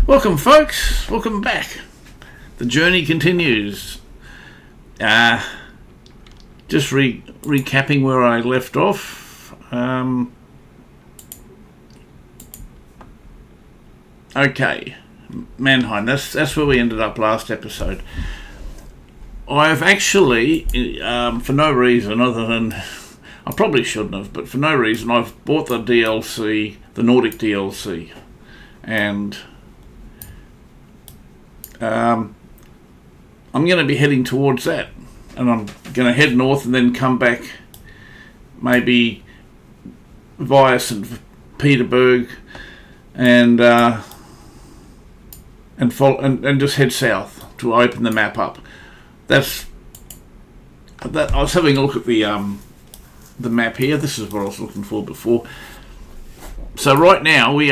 Welcome, folks. Welcome back. The journey continues. Just recapping where I left off. Okay, Mannheim. That's where we ended up last episode. I've actually, for no reason other than I probably shouldn't have, but for no reason, I've bought the DLC, the Nordic DLC, and I'm going to be heading towards that, and I'm going to head north and then come back, maybe via St. Petersburg, and just head south to open the map up. That I was having a look at the map here. This is what I was looking for before. So right now we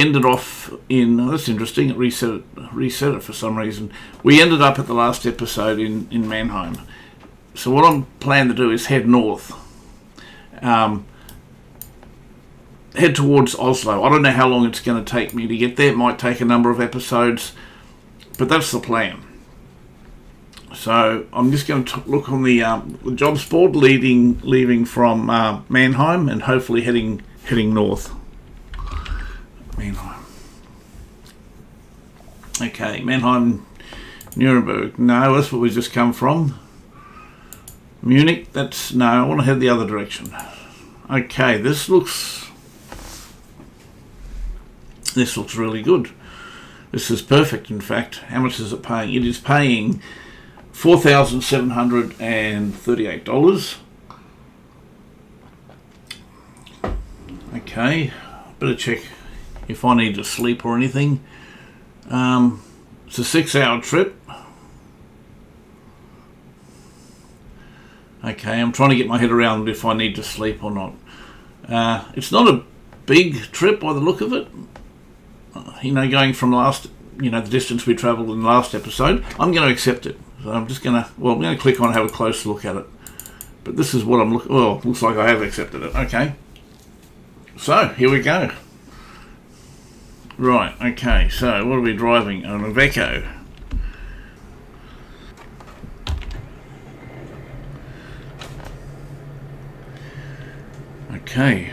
ended off in, that's interesting, it reset it for some reason. We ended up at the last episode in Mannheim. So what I'm planning to do is head north. Head towards Oslo. I don't know how long it's going to take me to get there. It might take a number of episodes, but that's the plan. So I'm just going to look on the jobs board leaving from Mannheim and hopefully heading north. Mannheim. Okay, Mannheim, Nuremberg. No, that's where we just come from. Munich. No, I want to head the other direction. Okay, this looks really good. This is perfect, in fact. How much is it paying? It is paying $4,738. Okay, better check if I need to sleep or anything. It's a 6-hour trip. Okay, I'm trying to get my head around if I need to sleep or not. It's not a big trip by the look of it. Going from the distance we travelled in the last episode. I'm going to accept it. So I'm going to click on and have a close look at it. But this is what I'm looking. Well, looks like I have accepted it. Okay. So here we go. Right. Okay. So what are we driving? An Iveco. Okay.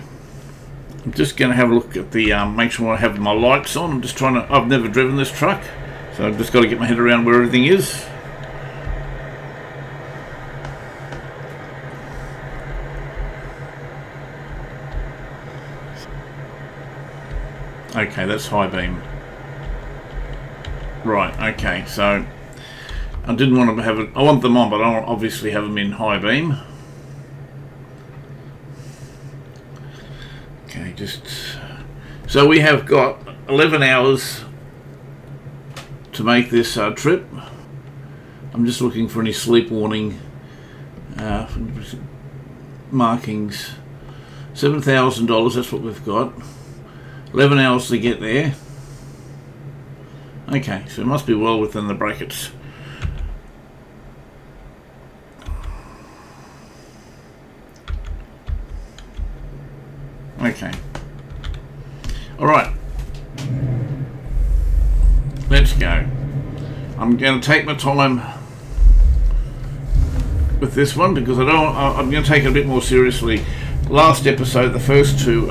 I'm just going to have a look at the, make sure I have my lights on. I'm just trying to, I've never driven this truck, so I've just got to get my head around where everything is. Okay, that's high beam. Right, okay, so I didn't want to have it, I want them on, but I don't obviously have them in high beam. Okay, so we have got 11 hours to make this trip. I'm just looking for any sleep warning markings. $7,000, that's what we've got. 11 hours to get there. Okay, so it must be well within the brackets. Okay. Alright. Let's go. I'm going to take my time with this one because I'm going to take it a bit more seriously. Last episode, the first two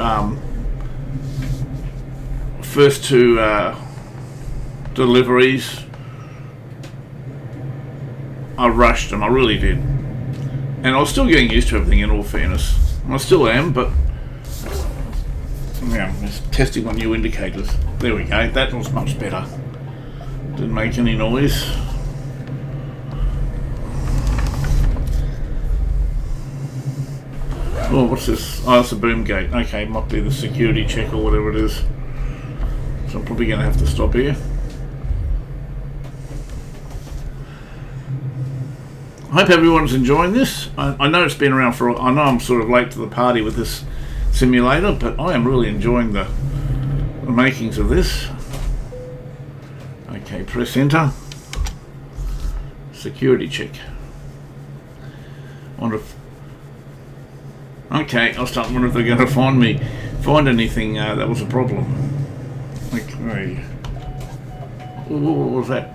deliveries, I rushed them. I really did. And I was still getting used to everything, in all fairness. I still am, but yeah, just testing on new indicators. There we go. That was much better. Didn't make any noise. Oh, what's this? Oh, it's a boom gate. Okay, might be the security check or whatever it is. So I'm probably going to have to stop here. I hope everyone's enjoying this. I know it's been around for, I know I'm sort of late to the party with this simulator, but I am really enjoying the makings of this. Okay, press enter. Security check. Wonder if, okay, I'll start wondering if they're going to find anything that was a problem. Okay. What was that?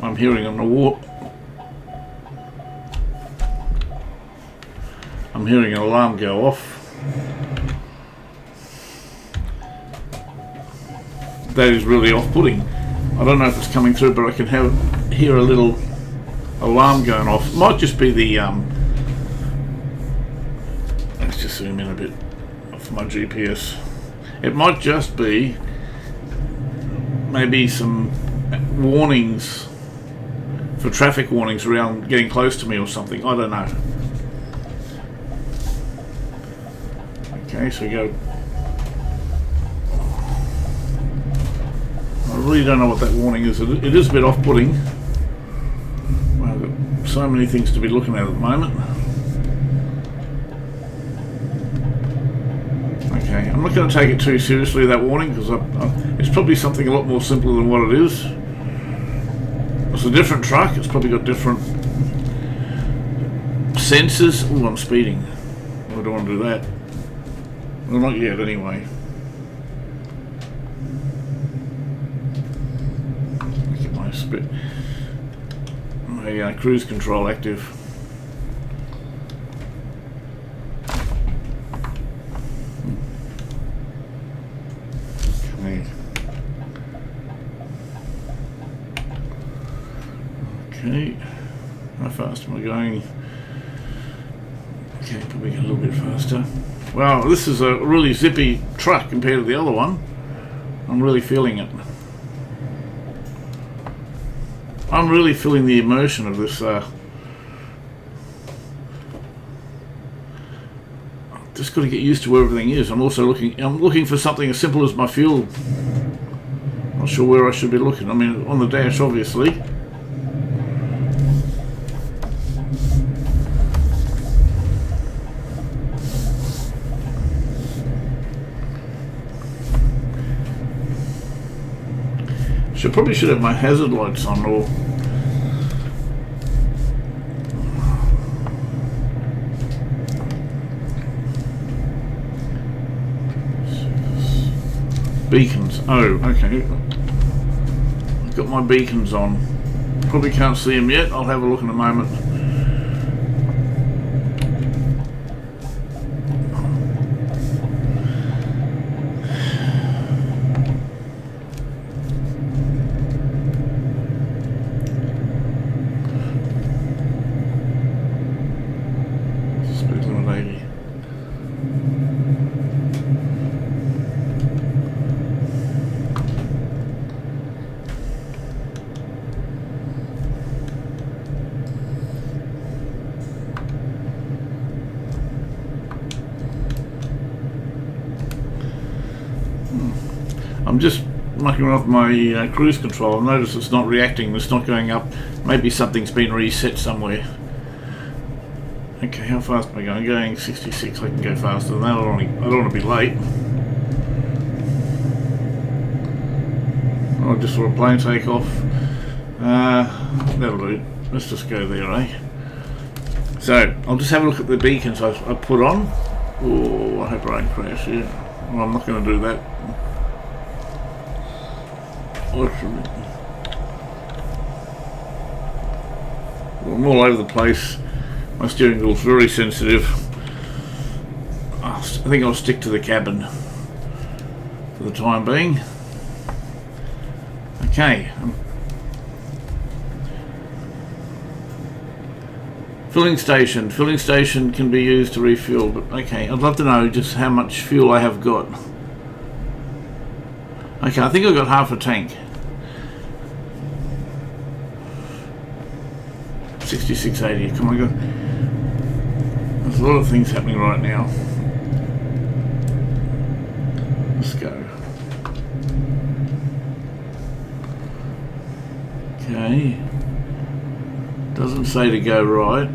I'm hearing an alarm. I'm hearing an alarm go off. That is really off-putting. I don't know if it's coming through, but I can hear a little alarm going off. Might just be the let's just zoom in a bit off my GPS. It might just be maybe some warnings for traffic warnings around getting close to me or something. I don't know. Okay, so we go. I really don't know what that warning is. It is a bit off-putting. Well, I've got so many things to be looking at the moment. Okay, I'm not going to take it too seriously, that warning, because it's probably something a lot more simple than what it is. It's a different truck. It's probably got different sensors. Oh, I'm speeding. I don't want to do that. Well, not yet, anyway. Get my cruise control active. Okay. How fast am I going? Okay, probably get a little bit faster. Wow, this is a really zippy truck compared to the other one. I'm really feeling it. I'm really feeling the immersion of this. Just got to get used to where everything is. I'm looking for something as simple as my fuel. Not sure where I should be looking. I mean, on the dash, obviously. Probably should have my hazard lights on, or beacons. Oh, okay. I've got my beacons on. Probably can't see them yet. I'll have a look in a moment. I'm just mucking off my cruise control. I've noticed it's not reacting, it's not going up. Maybe something's been reset somewhere. Okay, how fast am I going? I'm going 66, I can go faster than that. I don't want to be late. I just saw a plane take off. That'll do. Let's just go there, eh? So, I'll just have a look at the beacons I put on. Oh, I hope I don't crash here. Well, I'm not going to do that. I'm all over the place. My steering wheel's very sensitive. I think I'll stick to the cabin for the time being. Okay. Filling station. Filling station can be used to refuel, but okay, I'd love to know just how much fuel I have got. Okay, I think I've got half a tank. 6680. Come on, there's a lot of things happening right now. Let's go. Okay. Doesn't say to go right.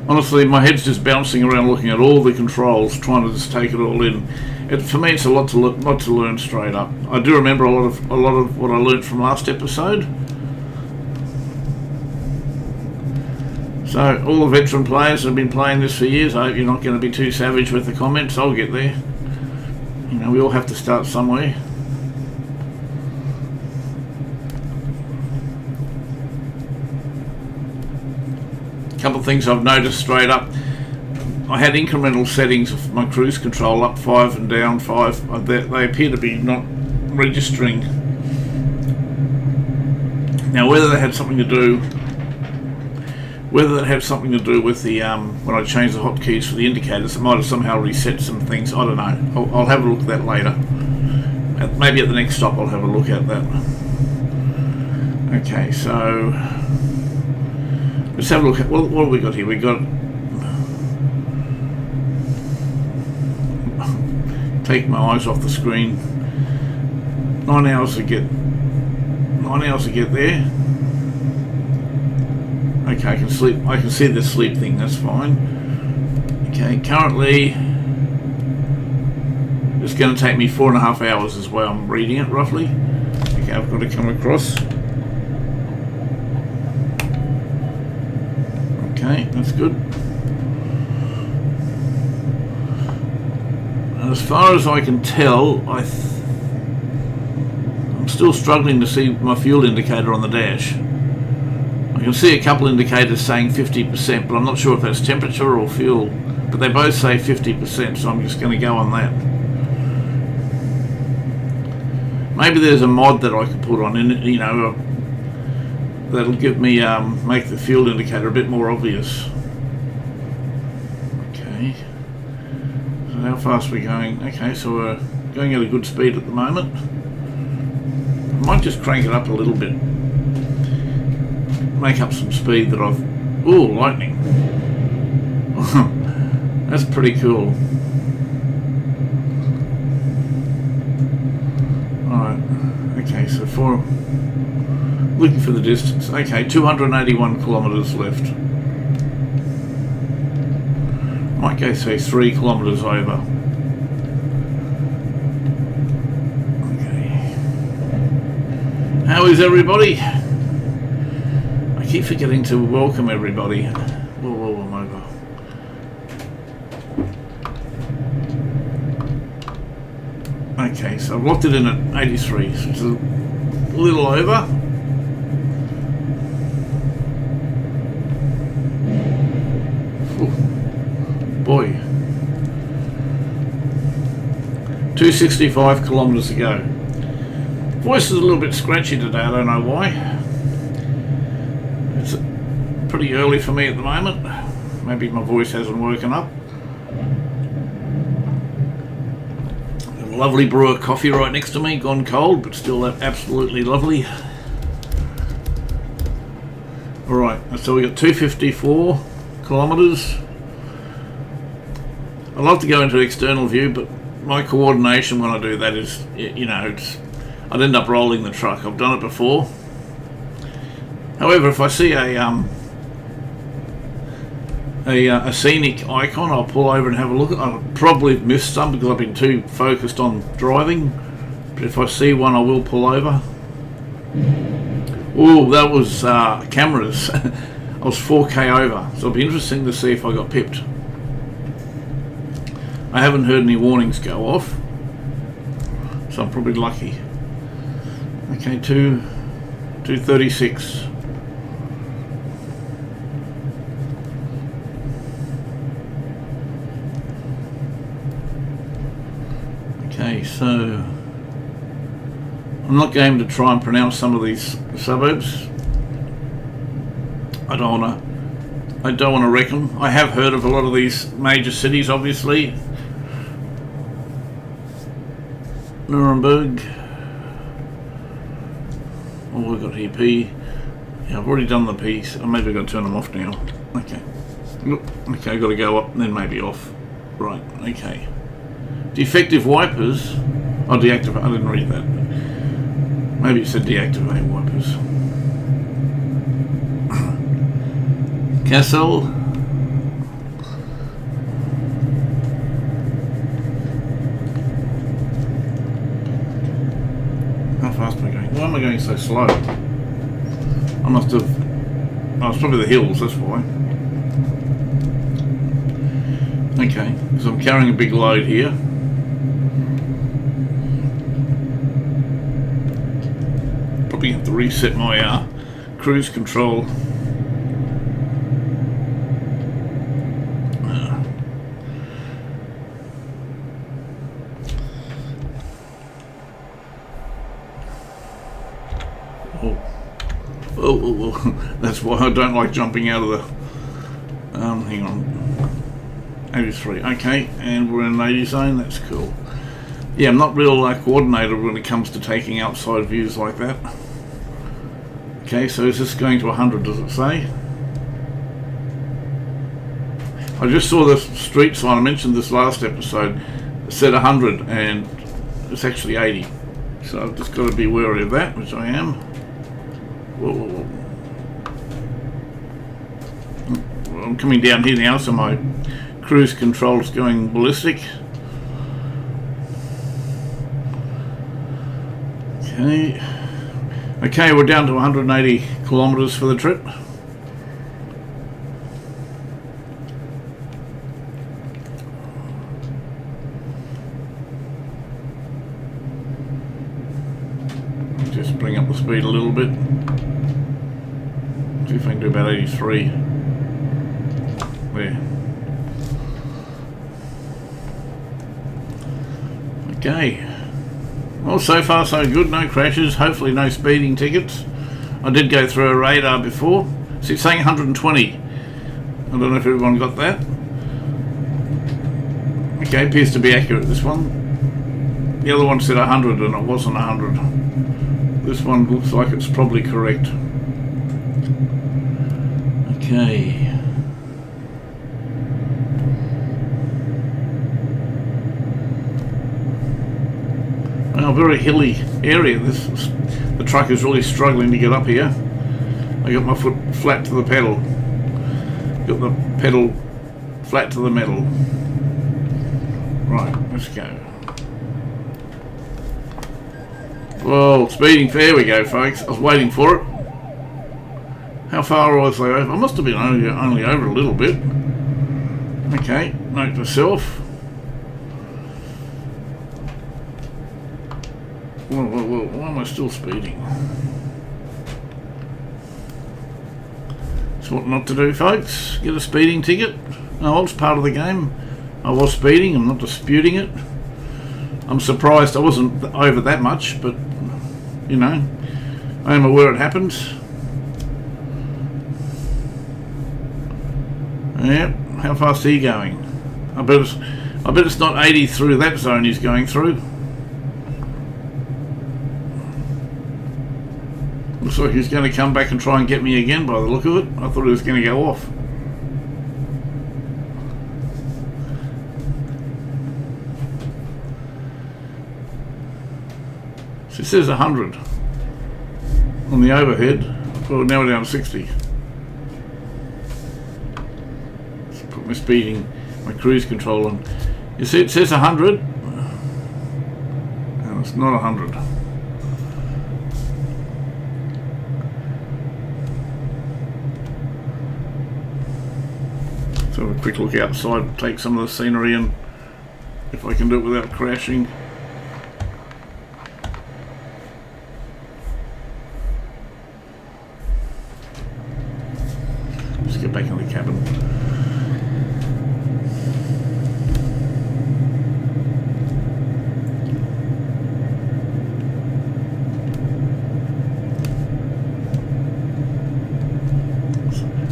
Honestly, my head's just bouncing around looking at all the controls, trying to just take it all in. For me, it's a lot to learn straight up. I do remember a lot of what I learned from last episode. So all the veteran players that have been playing this for years, I hope you're not going to be too savage with the comments. I'll get there. You know, we all have to start somewhere. A couple of things I've noticed straight up. I had incremental settings of my cruise control up 5 and down 5. They appear to be not registering. Now whether that had something to do with the when I changed the hotkeys for the indicators, it might have somehow reset some things. I don't know. I'll have a look at that later. Maybe at the next stop I'll have a look at that. Okay, so let's have a look at what have we got here. We got take my eyes off the screen. 9 hours to get there. Okay, I can sleep. I can see the sleep thing. That's fine. Okay, currently it's going to take me 4.5 hours is where I'm reading it roughly. Okay, I've got to come across. Okay, that's good. As far as I can tell, I'm still struggling to see my fuel indicator on the dash. I can see a couple indicators saying 50%, but I'm not sure if that's temperature or fuel. But they both say 50%, so I'm just going to go on that. Maybe there's a mod that I could put on in it, you know, that'll give me make the fuel indicator a bit more obvious. Okay. So how fast are we going? Okay, so we're going at a good speed at the moment. I might just crank it up a little bit. Make up some speed that I've... Ooh, lightning. That's pretty cool. Alright. Okay, so looking for the distance. Okay, 281 kilometres left. Might go say 3 kilometres over. Okay. How is everybody? I keep forgetting to welcome everybody. Whoa, I'm over. Okay, so I've locked it in at 83, so it's a little over. Ooh, boy. 265 kilometres to go. Voice is a little bit scratchy today, I don't know why. It's pretty early for me at the moment. Maybe my voice hasn't woken up. A lovely brew of coffee right next to me, gone cold, but still absolutely lovely. Alright, so we got 254 kilometres. I love to go into external view, but my coordination when I do that is, you know, I'd end up rolling the truck. I've done it before. However, if I see a scenic icon, I'll pull over and have a look. I'll probably have missed some because I've been too focused on driving. But if I see one, I will pull over. Oh, that was cameras. I was 4K over, so it'll be interesting to see if I got pipped. I haven't heard any warnings go off, so I'm probably lucky. Okay, 236. Okay, so I'm not going to try and pronounce some of these suburbs. I don't want to wreck them. I have heard of a lot of these major cities, obviously. Nuremberg. Oh, we've got here P. Yeah, I've already done the P. So maybe I've got to turn them off now. Okay. Okay, I've got to go up and then maybe off. Right, okay. Defective wipers. Oh, deactivate. I didn't read that. Maybe it said deactivate wipers. Kassel. How fast am I going? Why am I going so slow? I must have... Oh, it's probably the hills, that's why. Okay, because I'm carrying a big load here. Probably have to reset my cruise control. Oh, that's why I don't like jumping out of the... hang on. 83, okay, and we're in an 80 zone, that's cool. Yeah, I'm not real coordinated when it comes to taking outside views like that. Okay, so is this going to 100, does it say? I just saw the street sign, I mentioned this last episode, it said 100 and it's actually 80. So I've just got to be wary of that, which I am. Whoa. I'm coming down here now, so my cruise control is going ballistic. Okay, we're down to 180 kilometres for the trip. Just bring up the speed a little bit. See if I can do about 83. There. Okay. Well, so far so good. No crashes. Hopefully no speeding tickets. I did go through a radar before. So it's saying 120. I don't know if everyone got that. Okay, appears to be accurate, this one. The other one said 100 and it wasn't 100. This one looks like it's probably correct. Okay. Well, very hilly area. The truck is really struggling to get up here. I got my foot flat to the pedal. Got the pedal flat to the metal. Right, let's go. Whoa, speeding. There we go, folks. I was waiting for it. How far was I over? I must have been only over a little bit. Okay, note to self. Whoa, why am I still speeding? That's what not to do, folks. Get a speeding ticket. Oh, it's part of the game. I was speeding, I'm not disputing it. I'm surprised I wasn't over that much, but, you know, I am aware it happens. Yep, how fast are you going? I bet it's not 80 through that zone he's going through. Looks like he's going to come back and try and get me again by the look of it. I thought he was going to go off. So it says 100 on the overhead. Well, now we're down to 60. Let's put my speeding, my cruise control on. You see it says 100 and it's not 100. So have a quick look outside, take some of the scenery in, if I can do it without crashing. Just get back in the cabin.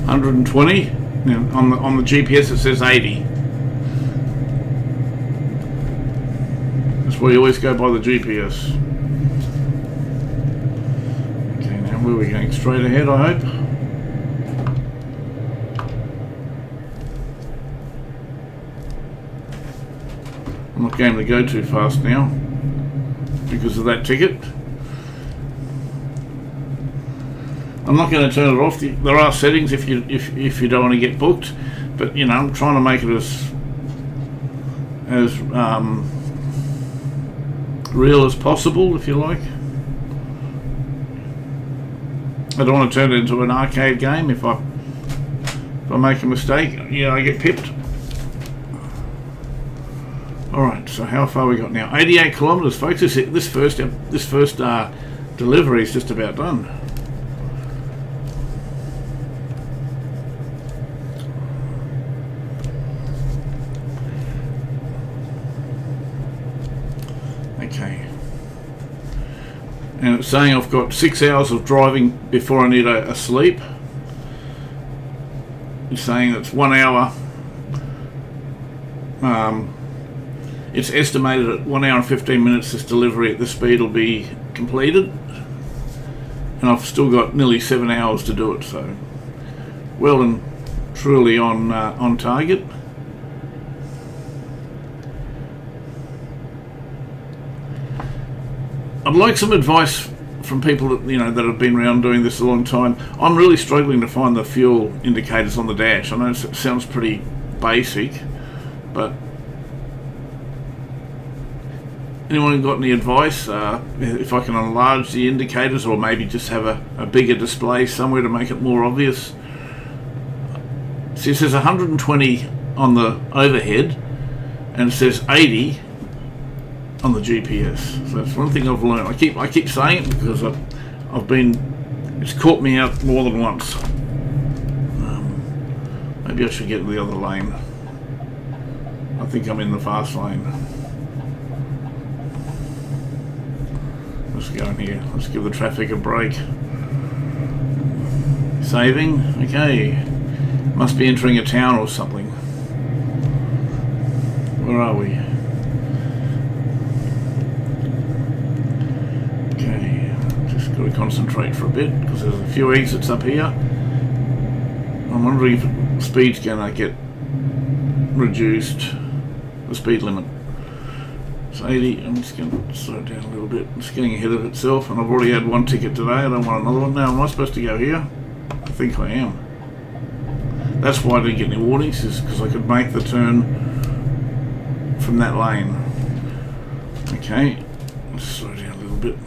$120. Now, on the GPS it says 80. That's why you always go by the GPS. Okay, now where are we going? Straight ahead, I hope. I'm not going to go too fast now because of that ticket. I'm not going to turn it off. There are settings if you don't want to get booked, but you know, I'm trying to make it as real as possible, if you like. I don't want to turn it into an arcade game. If I make a mistake, you know, I get pipped. Alright, so how far we got now? 88 kilometres, folks. This first delivery is just about done. Okay. And it's saying I've got 6 hours of driving before I need a sleep. It's saying it's 1 hour. It's estimated at 1 hour and 15 minutes this delivery at this speed will be completed. And I've still got nearly 7 hours to do it, so well and truly on target. I'd like some advice from people that that have been around doing this a long time. I'm really struggling to find the fuel indicators on the dash. I know it sounds pretty basic, but anyone got any advice? If I can enlarge the indicators, or maybe just have a bigger display somewhere to make it more obvious. See, it says 120 on the overhead, and it says 80 on the GPS. So that's one thing I've learned. I keep saying it because it's caught me out more than once. Maybe I should get in the other lane. I think I'm in the fast lane. Let's go in here. Let's give the traffic a break. Saving. Okay. Must be entering a town or something. Where are we? Got to concentrate for a bit because there's a few exits up here. I'm wondering if the speed's going to get reduced, the speed limit. It's 80. I'm just going to slow it down a little bit. It's getting ahead of itself, and I've already had one ticket today. I don't want another one now. Am I supposed to go here? I think I am. That's why I didn't get any warnings, is because I could make the turn from that lane. Okay, let's slow down a little bit.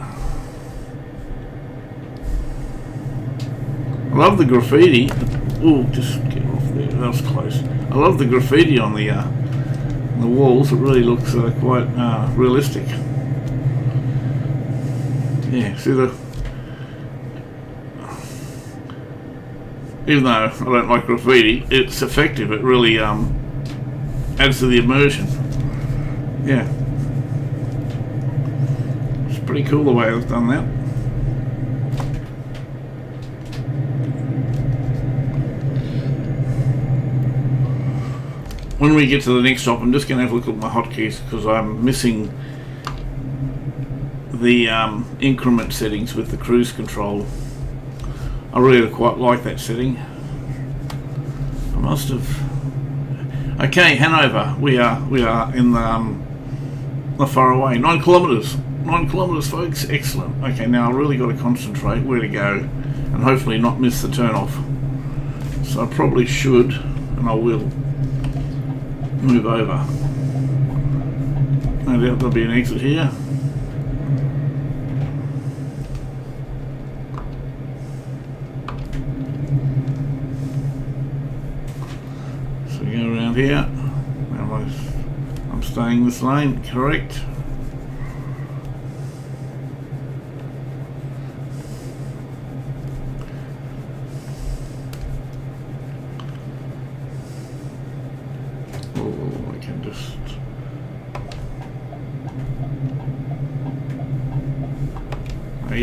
I love the graffiti. Oh, just get off there. That was close. I love the graffiti on the walls. It really looks quite realistic. Yeah, see even though I don't like graffiti, it's effective. It really adds to the immersion. Yeah, it's pretty cool the way I've done that. When we get to the next stop, I'm just going to have a look at my hotkeys because I'm missing the increment settings with the cruise control. I really quite like that setting. I must have. Okay, Hanover. We are in the not far away. 9 kilometres. 9 kilometres, folks. Excellent. Okay, now I really got to concentrate where to go, and hopefully not miss the turn off. So I probably should, and I will, move over. No doubt there'll be an exit here. So go around here. Now I'm staying this lane, correct?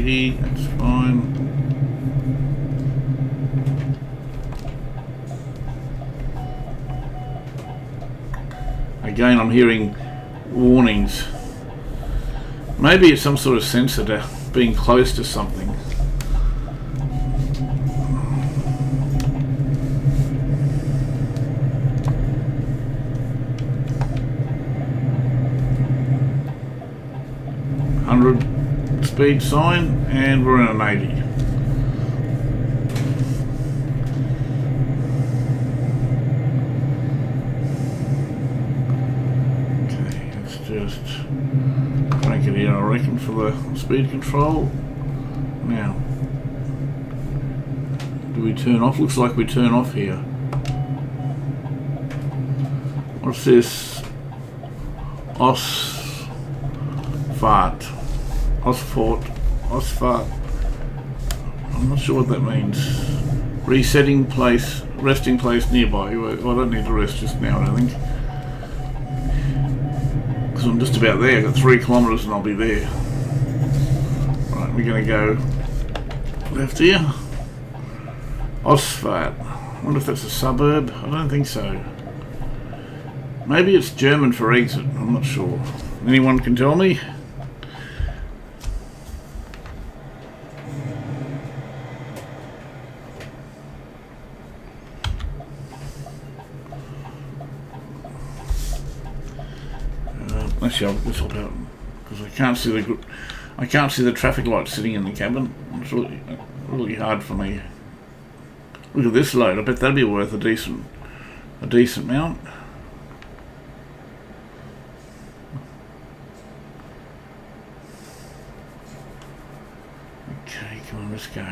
That's fine. Again, I'm hearing warnings. Maybe it's some sort of sensor to being close to something. Speed sign, and we're in an 80. Okay, let's just crank it here, I reckon, for the speed control. Now, do we turn off? Looks like we turn off here. What's this? Osfart. I'm not sure what that means. Resetting place, resting place nearby. Well, I don't need to rest just now, I don't think. Because I'm just about there. I've got 3 kilometres and I'll be there. Right, we're going to go left here. Osfart. I wonder if that's a suburb. I don't think so. Maybe it's German for exit. I'm not sure. Anyone can tell me? Actually, I'll swap out because I can't see the traffic light sitting in the cabin. It's really hard for me. Look at this load. I bet that'd be worth a decent mount. Okay, come on, let's go.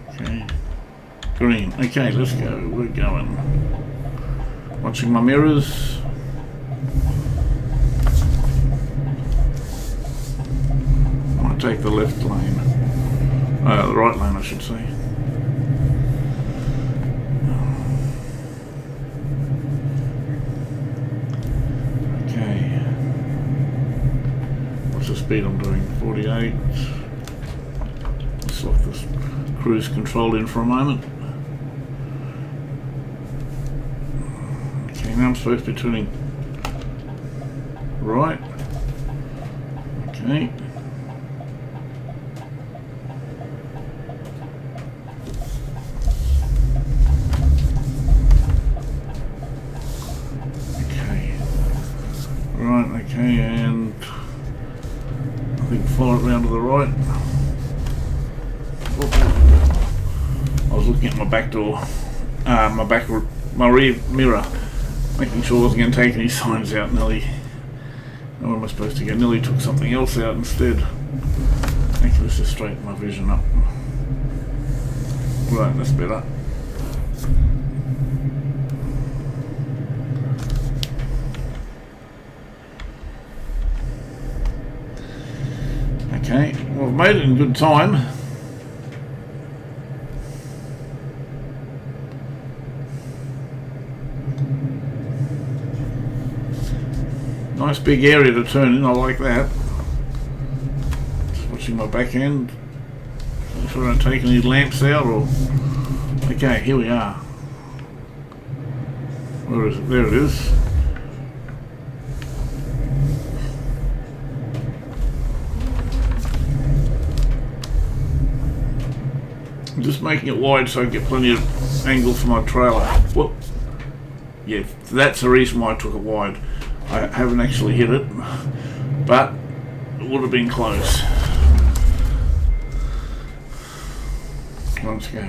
Okay, green. Okay, let's go. We're going. Watching my mirrors. Take the left lane, the right lane I should say. Okay, what's the speed I'm doing? 48. Let's lock this cruise control in for a moment. Okay, now I'm supposed to be turning right. Okay. Right, okay, and I think follow it round to the right. I was looking at my back door, my rear mirror, making sure I wasn't going to take any signs out. Nelly, where am I supposed to go? Nelly took something else out instead. Actually, let's just straighten my vision up. Right, that's better. Okay, well, I've made it in good time. Nice big area to turn in, I like that. Just watching my back end. Make sure I don't take any lamps out or... Okay, here we are. Where is it? There it is. I'm just making it wide so I get plenty of angle for my trailer. Whoop. Yeah, that's the reason why I took it wide. I haven't actually hit it, but it would have been close. Let's go.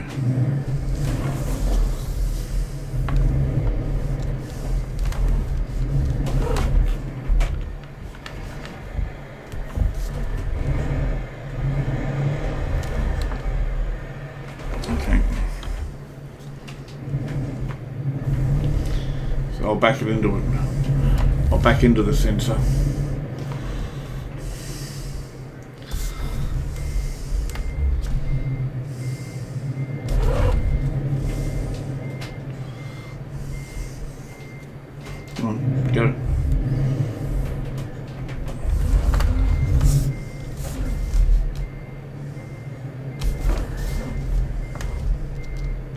I'll back it into it. I'll back into the sensor. Come on, go.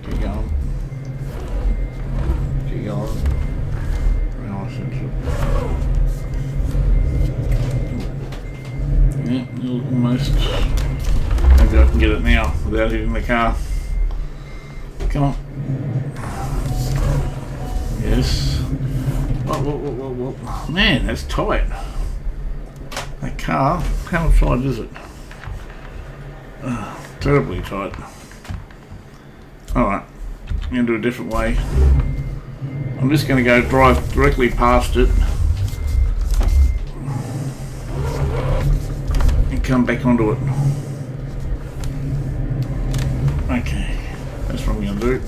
Keep going. Keep going. Yeah, almost. Maybe I can get it now without hitting the car. Come on. Yes. Whoa. Man, that's tight. That car, how tight is it? Terribly tight. Alright, I'm going to do it a different way. I'm just going to go drive directly past it and come back onto it. Okay, that's what I'm going to do.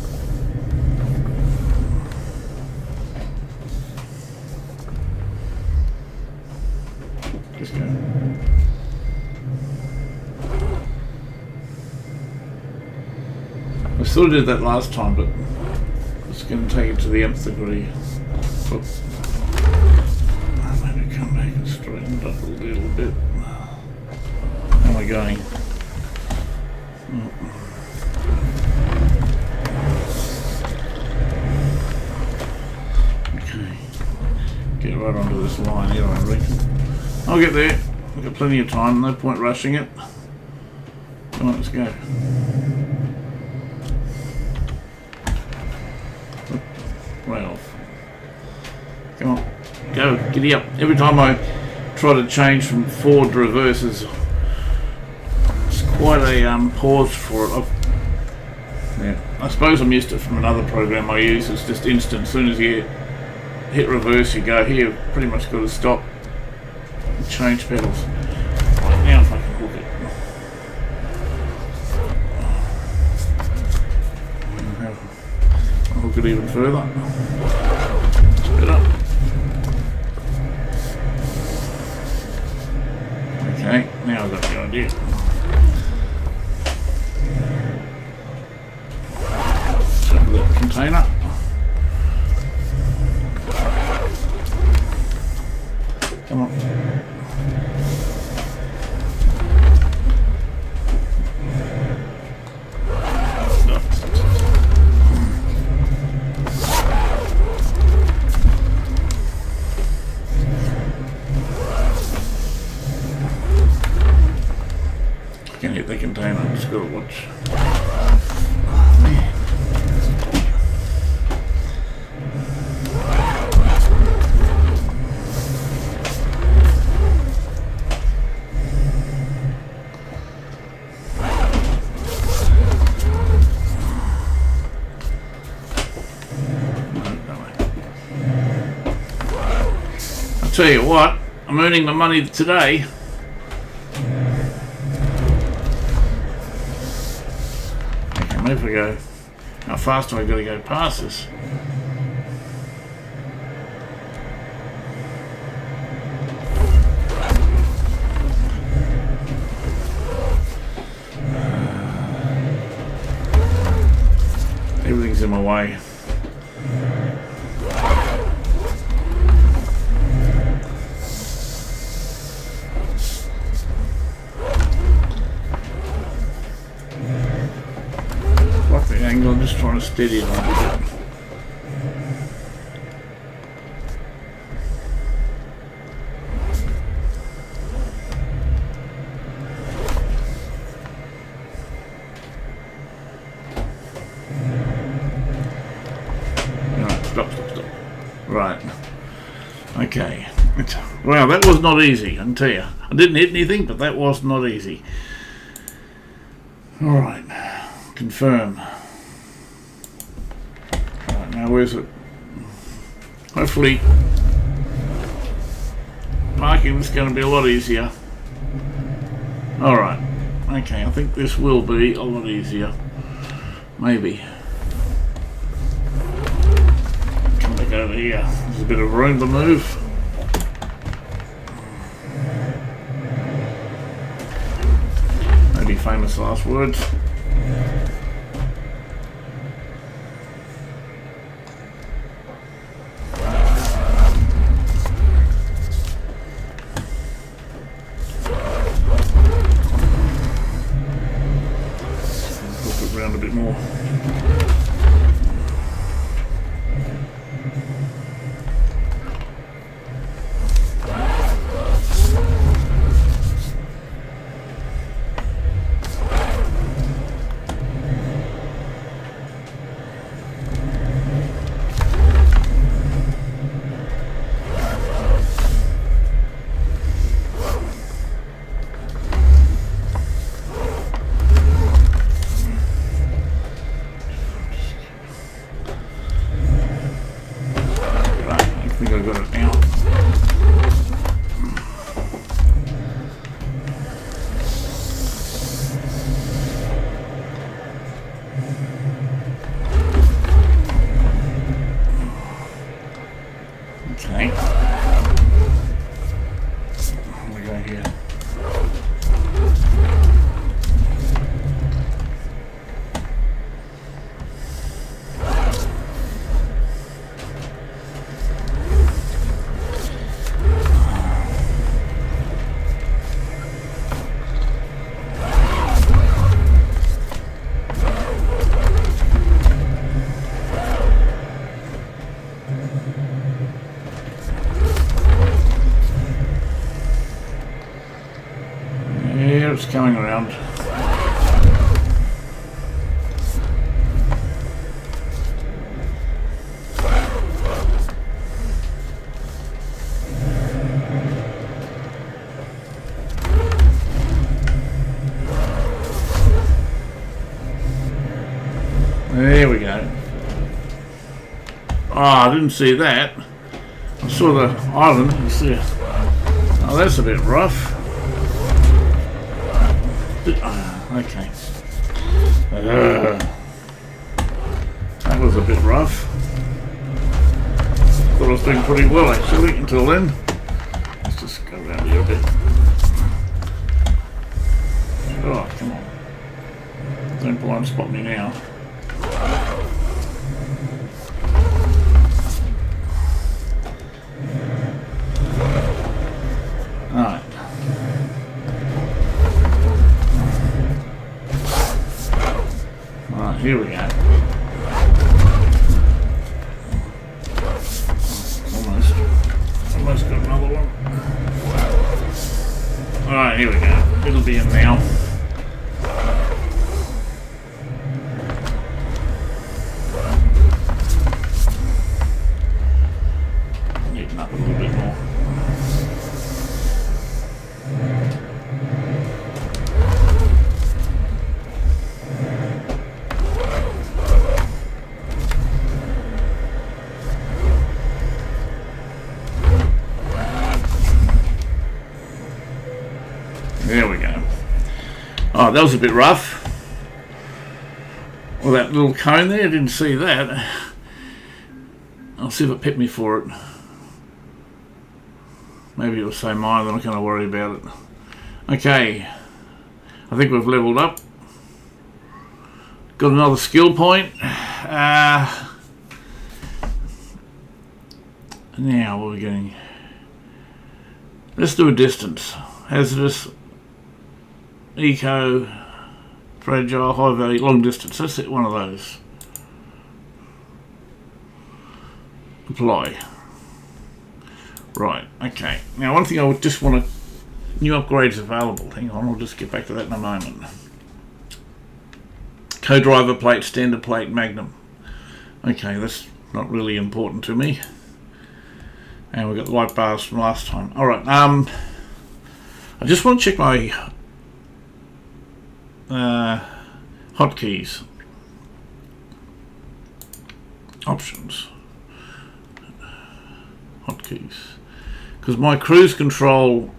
sort of did that last time, but it's going to take it to the nth degree. But maybe come back and straighten it up a little bit. How am I going? Okay. Get right onto this line here, I reckon. I'll get there. We've got plenty of time, no point rushing it. Come on, let's go. 12. Come on, go, giddy up. Every time I try to change from forward to reverse, it's quite a pause for it. I suppose I'm used to it from another program I use. It's just instant. As soon as you hit reverse, you go here. Pretty much got to stop and change pedals. Right, now if I can hook it. I'll hook it even further. Spit up. Okay, now I've got the idea. Container. Come on. I can hit the container, I'm just gotta watch. Tell you what, I'm earning my money today. Okay, maybe if I go, how fast do I got to go past this? Everything's in my way. I'm just trying to steady it a little bit. Right, stop. Right. Okay. Wow, that was not easy, I can tell you. I didn't hit anything, but that was not easy. Alright. Confirm. Now where's it? Hopefully parking is going to be a lot easier. Alright, okay, I think this will be a lot easier. Maybe. Come back over here. There's a bit of room to move. Maybe famous last words. Around a bit more. I think I got it now. Okay. We go here. Yeah, it's coming around. There we go. Oh, I didn't see that. I saw the island. You see it. Oh, that's a bit rough. Okay. That was a bit rough. Thought I was doing pretty well actually until then. Let's just go around here a bit. Oh, come on. Don't blind spot me now. Alright. Alright, here we go. Almost got another one. Alright, here we go. It'll be in now. Getting up a little bit more. There we go. Oh, that was a bit rough. Well, that little cone there, I didn't see that. I'll see if it picked me for it. Maybe it was so minor that I'm not going to worry about it. Okay. I think we've leveled up. Got another skill point. Now, what are we getting? Let's do a distance. Hazardous, eco, fragile, high value, long distance. Let's hit one of those. Apply. Right, okay. Now one thing I would just want to... New upgrades available. Hang on, I'll just get back to that in a moment. Co-driver plate, standard plate, magnum. Okay, that's not really important to me. And we've got the light bars from last time. Alright, I just want to check my hotkeys. Options. Hotkeys. Because my cruise control...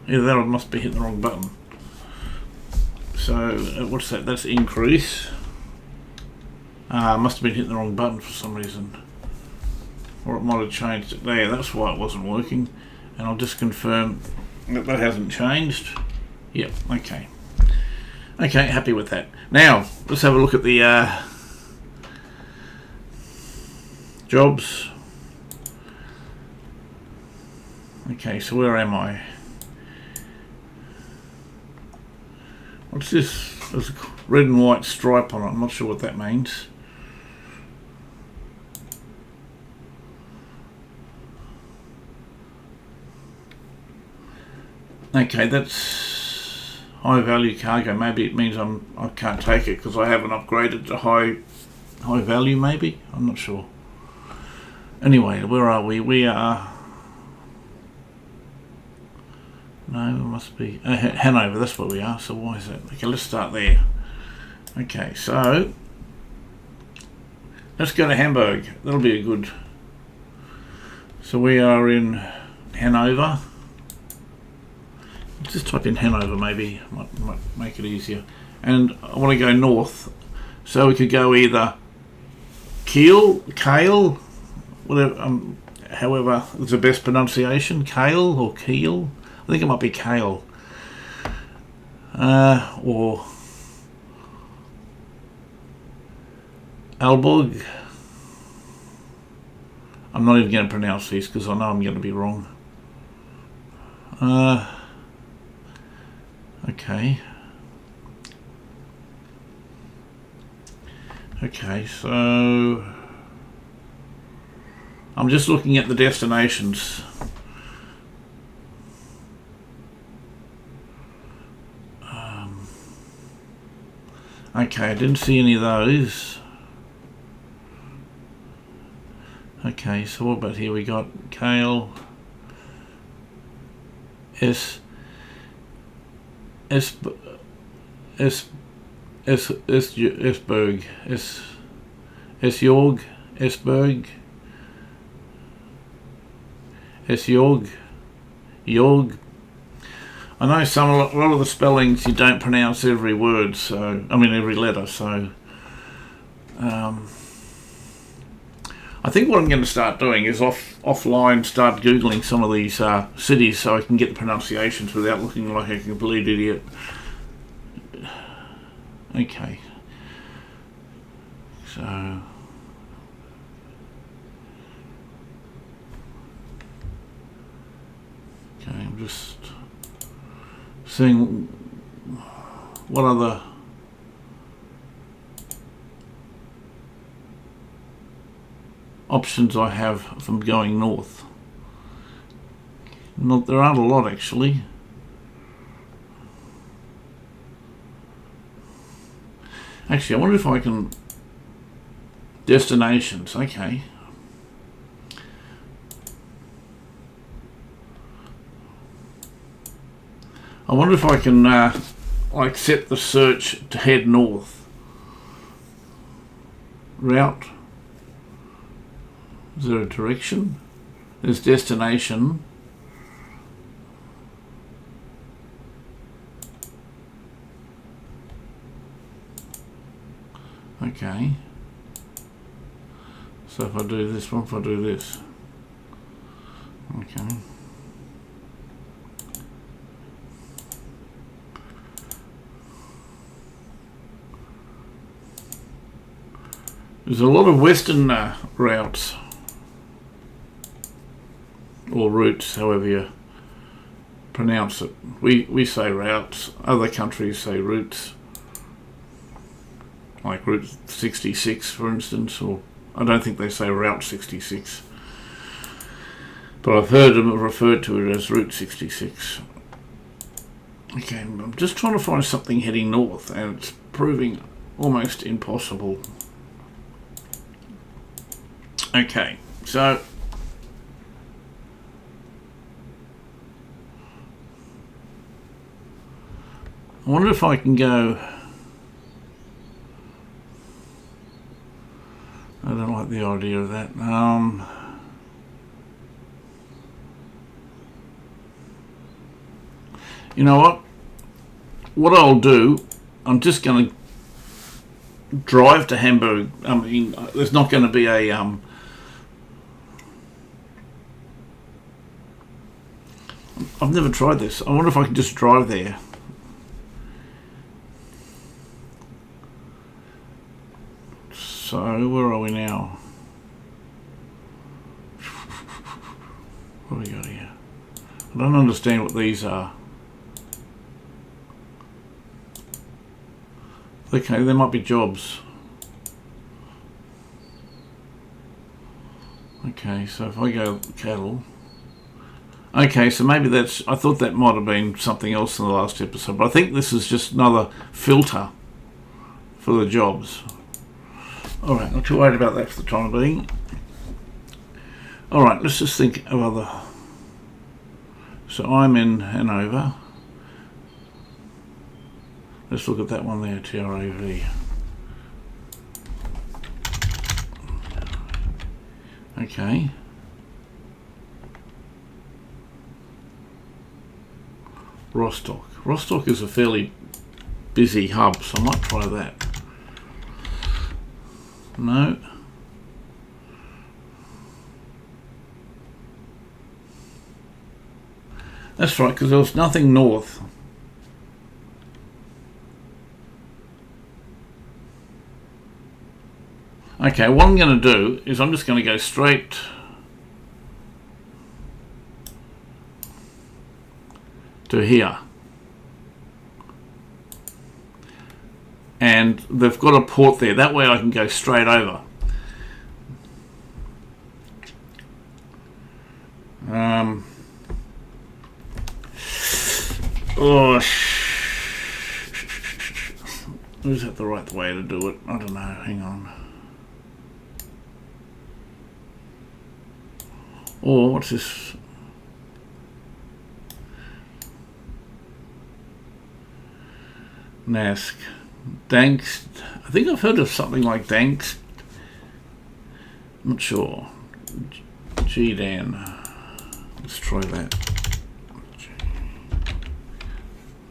Either that or I must be hitting the wrong button. So, what's that? That's increase. I must have been hitting the wrong button for some reason. Or it might have changed it there. That's why it wasn't working. And I'll just confirm that that hasn't changed. Yep, okay. Okay, happy with that. Now, let's have a look at the jobs. Okay, so where am I? What's this? There's a red and white stripe on it. I'm not sure what that means. Okay, that's high value cargo. Maybe it means I can't take it because I haven't upgraded to high value. Maybe I'm not sure. Anyway, where are we? We are. No, it must be Hanover. That's where we are. So why is that? Okay, let's start there. Okay, so let's go to Hamburg. That'll be a good. So we are in Hanover. Just type in Hanover, maybe might make it easier. And I want to go north, so we could go either Kiel, whatever. However, it's the best pronunciation, Kale or Kiel. I think it might be Kale, or Aalborg. I'm not even going to pronounce these because I know I'm going to be wrong. Okay. Okay, so I'm just looking at the destinations. Okay, I didn't see any of those. Okay, so what about here? We got Kale, S, S, S, S, S, Esberg, S, S, Jorg, Esberg, S, Jorg, Jorg. I know a lot of the spellings you don't pronounce every word, so I mean every letter. So I think what I'm going to start doing is offline start googling some of these cities so I can get the pronunciations without looking like a complete idiot. Okay, so I'm just seeing what other options I have from going north. There aren't a lot actually. Actually, I wonder if I can destinations. Okay. I wonder if I can like set the search to head north. Route. Is there a direction? There's destination. Okay. So if I do this one, if I do this. Okay. There's a lot of western routes, or routes, however you pronounce it. We say routes, other countries say routes, like Route 66 for instance, or I don't think they say Route 66, but I've heard them referred to it as Route 66. Okay, I'm just trying to find something heading north and it's proving almost impossible. Okay, so I wonder if I can go. I don't like the idea of that. You know what? What I'll do, I'm just going to drive to Hamburg. I mean, there's not going to be a I've never tried this. I wonder if I can just drive there. So, where are we now? What do we got here? I don't understand what these are. Okay, there might be jobs. Okay, so if I go cattle. Okay, so maybe that's, I thought that might have been something else in the last episode, but I think this is just another filter for the jobs. Alright, not too worried about that for the time being. Alright, let's just think of other. So I'm in Hanover. Let's look at that one there, TRAV. Okay. Rostock. Rostock is a fairly busy hub, so I might try that. No. That's right, because there was nothing north. Okay, what I'm going to do is I'm just going to go straight to here. and they've got a port there. That way I can go straight over. Is that the right way to do it? I don't know. Hang on. Or what's this? Nask. Danks. I think I've heard of something like Danks. I'm not sure. GDAN. Let's try that.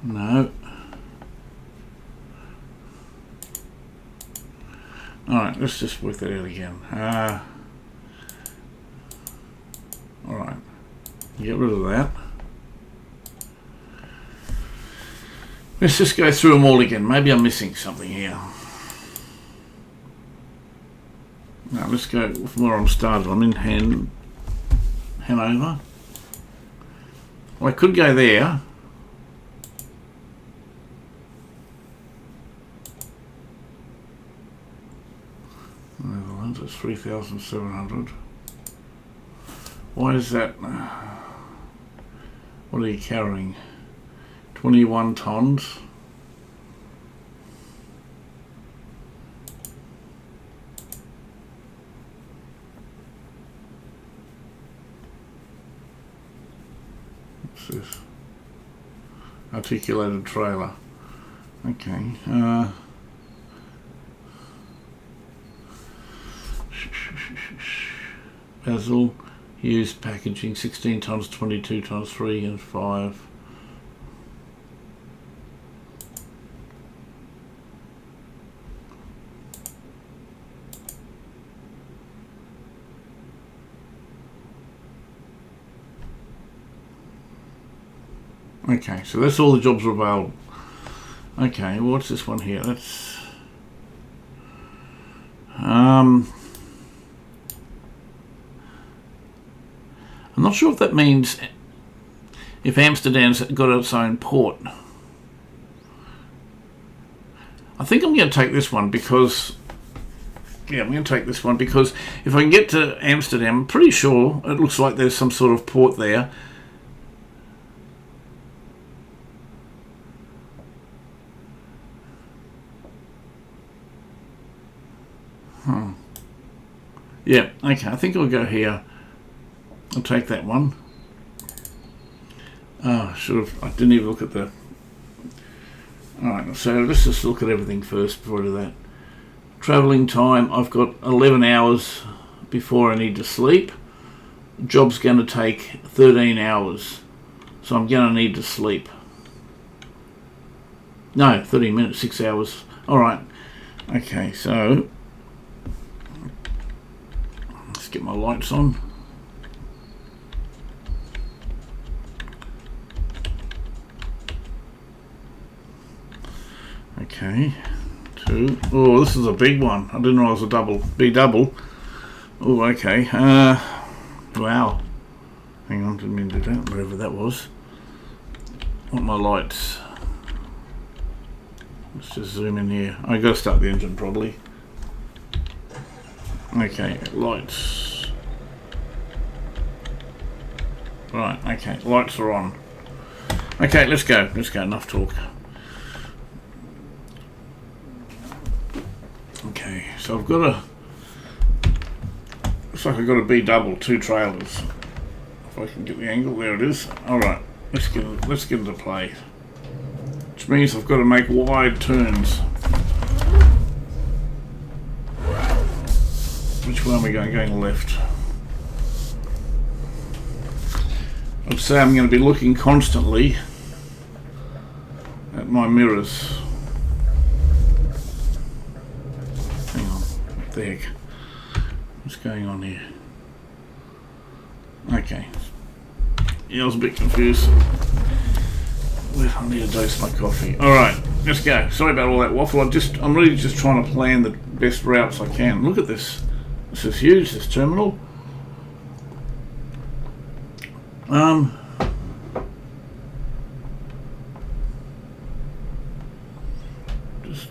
No. Alright, let's just work that out again. Alright. Get rid of that. Let's just go through them all again. Maybe I'm missing something here. Now let's go from where I'm started. I'm in Hanover. Well, I could go there. Netherlands, it's 3,700. Why is that? What are you carrying? 21 tons. What's this? Articulated trailer. Okay. Basil, used packaging, 16 tons, 22 tons, 3 and 5. Okay, so that's all the jobs are available. Okay, well, what's this one here? That's I'm not sure if that means if Amsterdam's got its own port. I think I'm going to take this one because I'm going to take this one because if I can get to Amsterdam, I'm pretty sure it looks like there's some sort of port there. Yeah, okay, I think I'll go here. I'll take that one. Oh, I didn't even look at the... Alright, so let's just look at everything first before I do that. Travelling time, I've got 11 hours before I need to sleep. Job's going to take 13 hours, so I'm going to need to sleep. No, 30 minutes, 6 hours. Alright, okay, so... Let's get my lights on. Okay, 2. Oh, this is a big one. I didn't know it was a B-double. Oh, okay. Wow. Hang on, didn't mean to do that. Whatever that was. Want my lights. Let's just zoom in here. I got to start the engine probably. Okay, lights. Right, okay, lights are on. Okay, let's go. Enough talk. Okay, so I've got a... Looks like I've got a B-double, 2 trailers. If I can get the angle, there it is. Alright, let's get into play. Which means I've got to make wide turns. Which way am I going? Going left. I'd say I'm going to be looking constantly at my mirrors. Hang on, what the heck? What's going on here? Okay. Yeah, I was a bit confused. I need to dose my coffee. Alright, let's go. Sorry about all that waffle. I'm really just trying to plan the best routes I can. Look at this. This is huge, this terminal. Just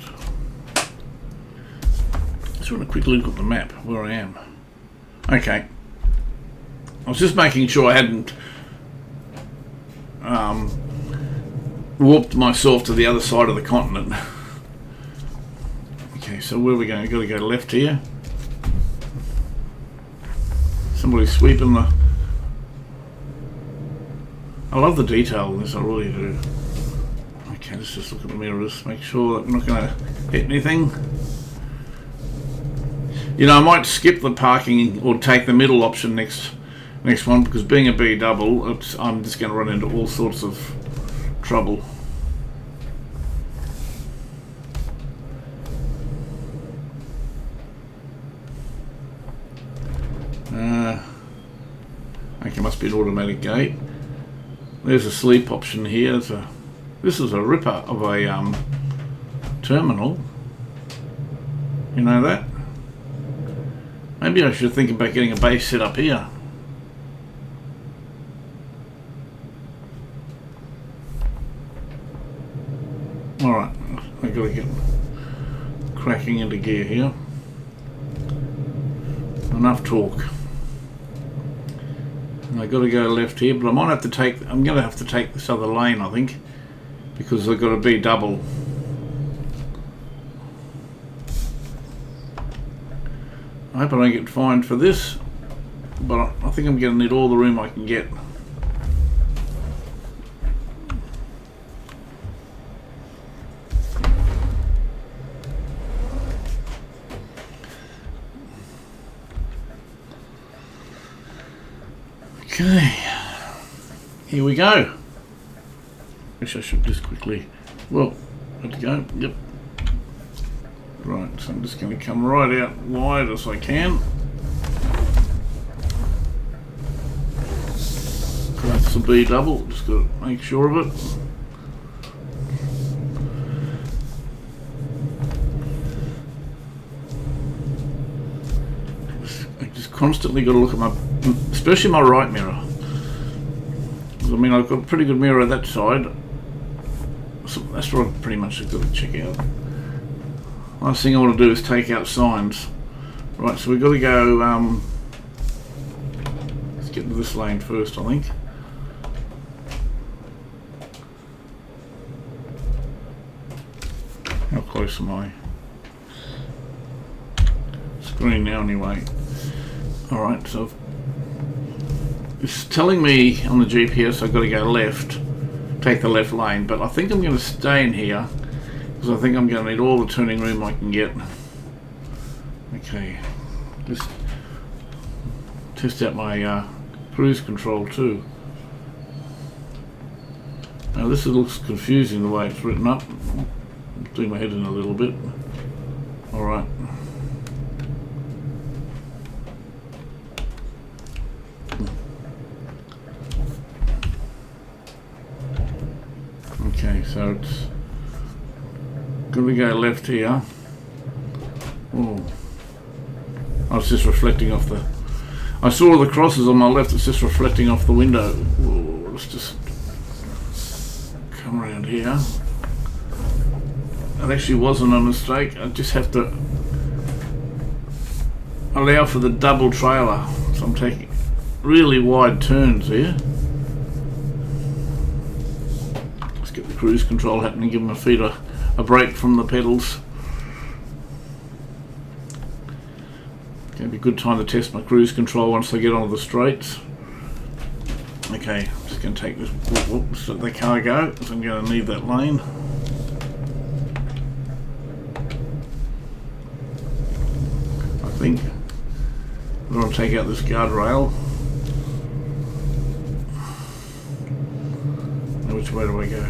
Let's run a quick look at the map where I am. Okay. I was just making sure I hadn't warped myself to the other side of the continent. Okay, so where are we going? We've got to go left here. Somebody's sweeping the... I love the detail in this, I really do. Okay, let's just look at the mirrors, make sure that we're not going to hit anything. You know, I might skip the parking or take the middle option next one, because being a B double, I'm just going to run into all sorts of trouble. Okay, must be an automatic gate. There's a sleep option here. This is a ripper of a terminal. You know that? Maybe I should think about getting a base set up here. Alright, I've got to get cracking into gear here. Enough talk. I've got to go left here, but I'm going to have to take this other lane, I think, because I've got to be double. I hope I don't get fined for this, but I think I'm going to need all the room I can get. Okay, here we go. Wish I should just quickly, well, let it go, yep. Right, so I'm just going to come right out wide as I can. That's the B double, just got to make sure of it. I just constantly got to look at my, especially my right mirror. I mean, I've got a pretty good mirror that side. So that's what I've pretty much got to check out. Last thing I want to do is take out signs. Right, so we've got to go, let's get into this lane first, I think. How close am I? Screen now anyway. Alright, so it's telling me on the GPS I've got to go left, take the left lane, but I think I'm going to stay in here because I think I'm going to need all the turning room I can get. Okay, just test out my cruise control too. Now this looks confusing the way it's written up. I'm doing my head in a little bit. Alright. Okay, so it's going to go left here. Oh, I was just reflecting off the... I saw the crosses on my left, it's just reflecting off the window. Oh, let's just come around here. That actually wasn't a mistake, I just have to allow for the double trailer. So I'm taking really wide turns here. Cruise control happening, give my feet a break from the pedals. Gonna be a good time to test my cruise control once I get onto the straights. Okay, I'm just going to take this, whoops, let the car go, so I'm going to need that lane. I think I'm going to take out this guardrail. Now which way do I go?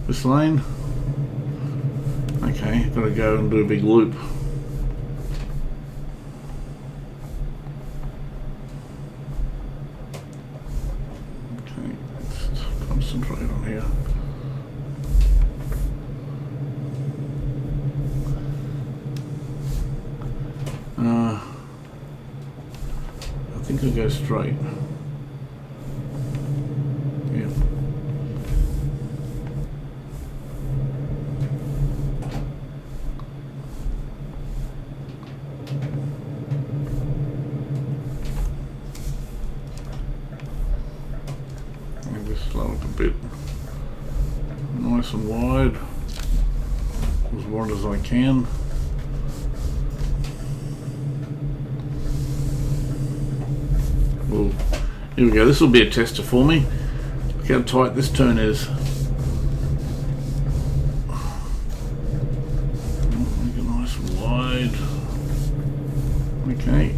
This lane? Okay, gotta go and do a big loop. Okay, let's concentrate on here. I think I'll go straight. Yeah. look a bit nice and wide, as wide as I can. Well, here we go. This will be a tester for me. Look how tight this turn is. Make it nice and wide. Okay.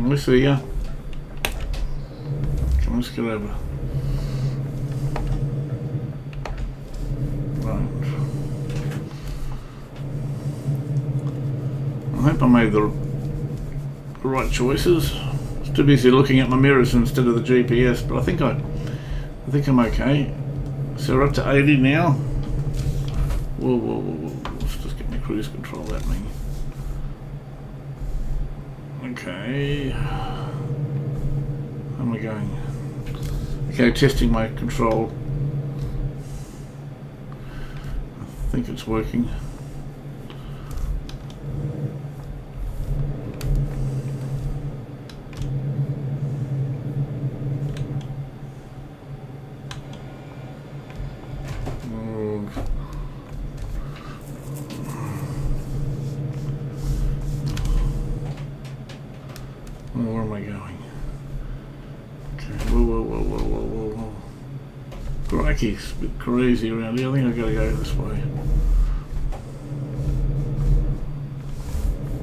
We see ya. Come on, let's get over. Right. I hope I made the right choices. I was too busy looking at my mirrors instead of the GPS, but I think I'm okay. So we're up to 80 now. Whoa. Let's just get my cruise control at me. Okay. How am I going? Okay, testing my control. I think it's working. Where am I going? Okay. Whoa. Crikey, it's a bit crazy around here. I think I've got to go this way.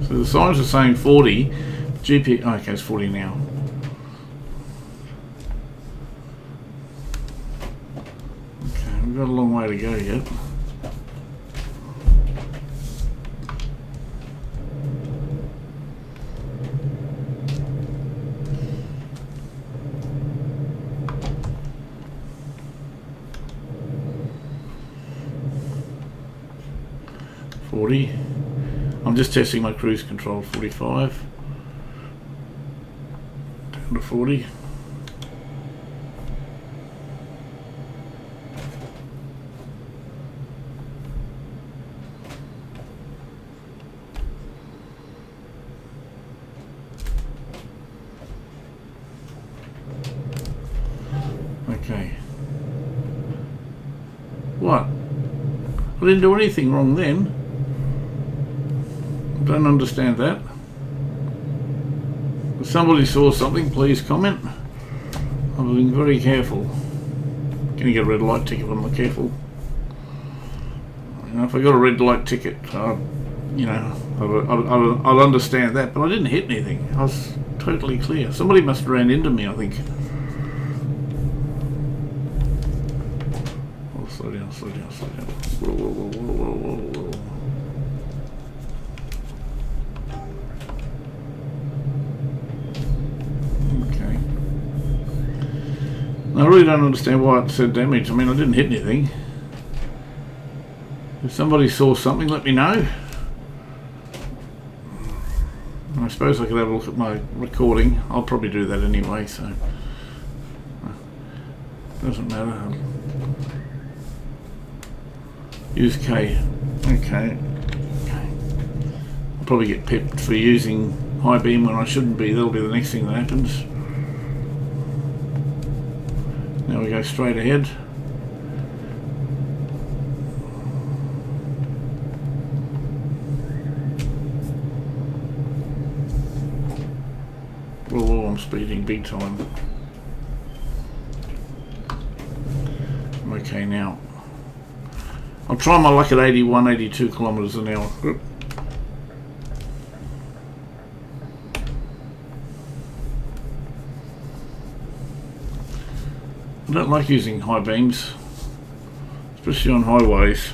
So the signs are saying 40. GP. Oh, okay, it's 40 now. Okay, we've got a long way to go yet. I'm just testing my cruise control. 45 down to 40. Okay. What? I didn't do anything wrong then. Don't understand that. If somebody saw something, please comment. I'm being very careful. Gonna get a red light ticket if I'm not careful. You know, if I got a red light ticket, you know, I'll understand that. But I didn't hit anything. I was totally clear. Somebody must have ran into me, I think. Oh, slow down. Whoa. I really don't understand why it said damage. I mean, I didn't hit anything. If somebody saw something, let me know. I suppose I could have a look at my recording. I'll probably do that anyway, so doesn't matter. Use K. Okay. I'll probably get pipped for using high beam when I shouldn't be. That'll be the next thing that happens. Now we go straight ahead. Whoa, I'm speeding big time. I'm okay now. I'll try my luck at 81, 82 kilometres an hour. I don't like using high beams, especially on highways.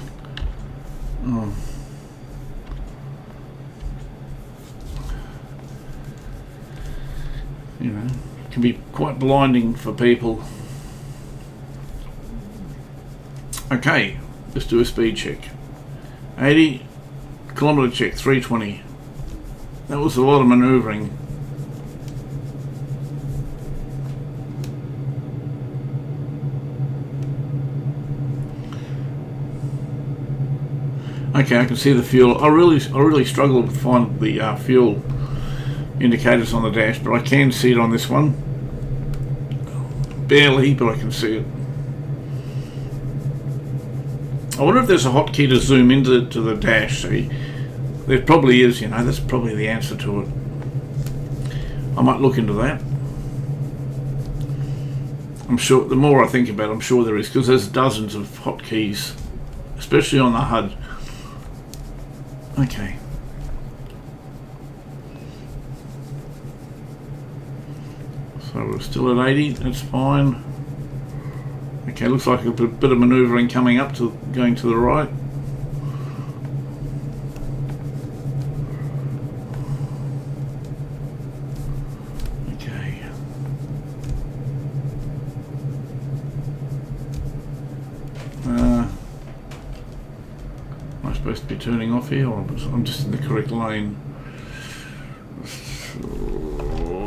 You know, it can be quite blinding for people. Okay, let's do a speed check. 80 kilometre check, 320. That was a lot of manoeuvring. Okay, I can see the fuel. I really struggled to find the fuel indicators on the dash, but I can see it on this one. Barely, but I can see it. I wonder if there's a hotkey to zoom into the dash. See, there probably is. You know, that's probably the answer to it. I might look into that. I'm sure. The more I think about it, I'm sure there is, because there's dozens of hotkeys, especially on the HUD. Okay. So we're still at 80. That's fine. Okay, looks like a bit of manoeuvring coming up to going to the right. Okay. Am I supposed to be turning off here, or I'm just in the correct lane?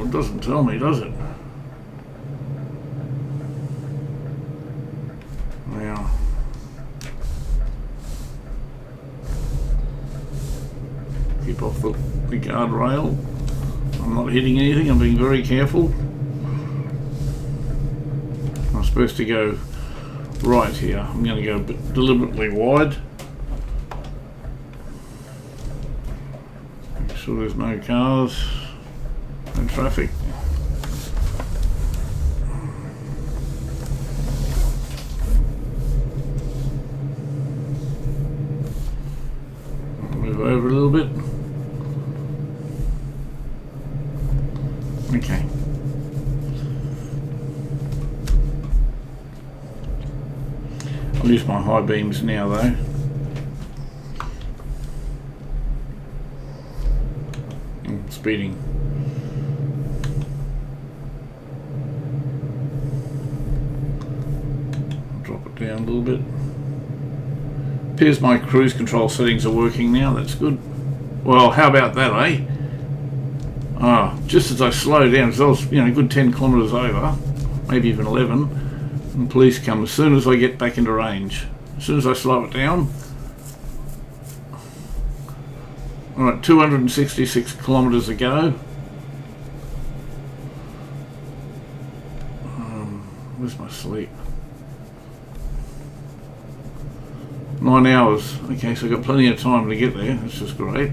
It doesn't tell me, does it? Yeah. Keep off the guardrail. I'm not hitting anything, I'm being very careful. I'm supposed to go right here. I'm going to go a bit deliberately wide. Make sure there's no cars, no traffic. Move over a little bit. Okay. I'll use my high beams now though. Speeding. Drop it down a little bit. Appears my cruise control settings are working now, that's good. Well, how about that, eh? Just as I slow down, so I was, a good 10 kilometres over, maybe even 11, and police come as soon as I get back into range. As soon as I slow it down. Alright, 266 kilometres ago. Where's my sleep? 9 hours. Okay, so I've got plenty of time to get there. That's just great.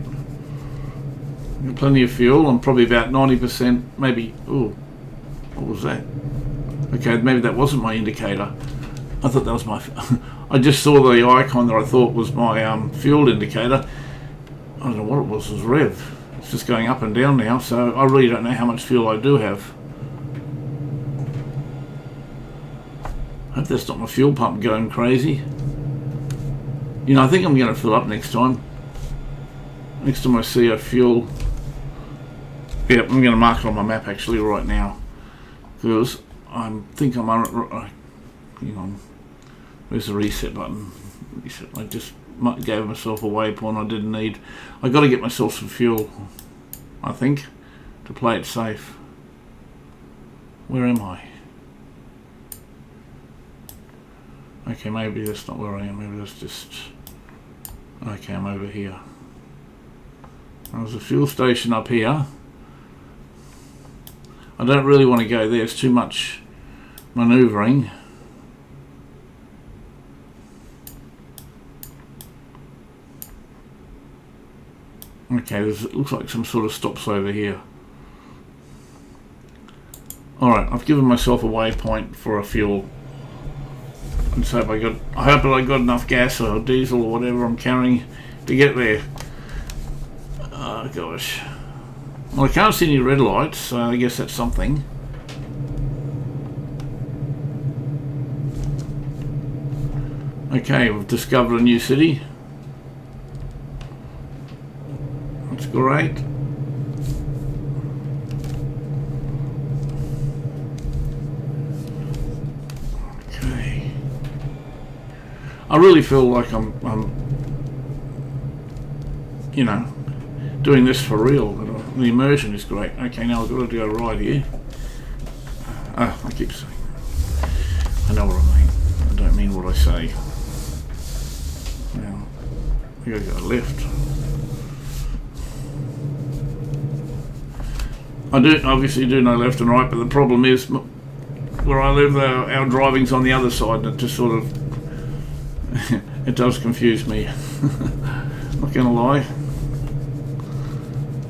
Got plenty of fuel. I'm probably about 90%, maybe. Oh, what was that? Okay, maybe that wasn't my indicator. I thought that was my. I just saw the icon that I thought was my fuel indicator. I don't know what it was. It was rev. It's just going up and down now, so I really don't know how much fuel I do have. I hope that's not my fuel pump going crazy. I think I'm going to fill up next time. Next time I see a fuel. Yep, I'm going to mark it on my map actually right now. Because I think I'm on. Where's the reset button? Reset. I just gave myself a waypoint I didn't need. I got to get myself some fuel, I think, to play it safe. Where am I? Okay, maybe that's not where I am. Maybe that's just. Okay, I'm over here. There's a fuel station up here. I don't really want to go there. It's too much manoeuvring. Okay, it looks like some sort of stops over here. Alright, I've given myself a waypoint for a fuel. And so I hope I got enough gas or diesel or whatever I'm carrying to get there. Oh gosh. Well, I can't see any red lights, so I guess that's something. Okay, we've discovered a new city. That's great. Okay. I really feel like I'm doing this for real. The immersion is great. Okay, now I've got to go right here. I keep saying that. I know what I mean. I don't mean what I say. Now, we gotta go left. I do obviously do know left and right, but the problem is where I live, our driving's on the other side, and it just sort of it does confuse me. Not gonna lie,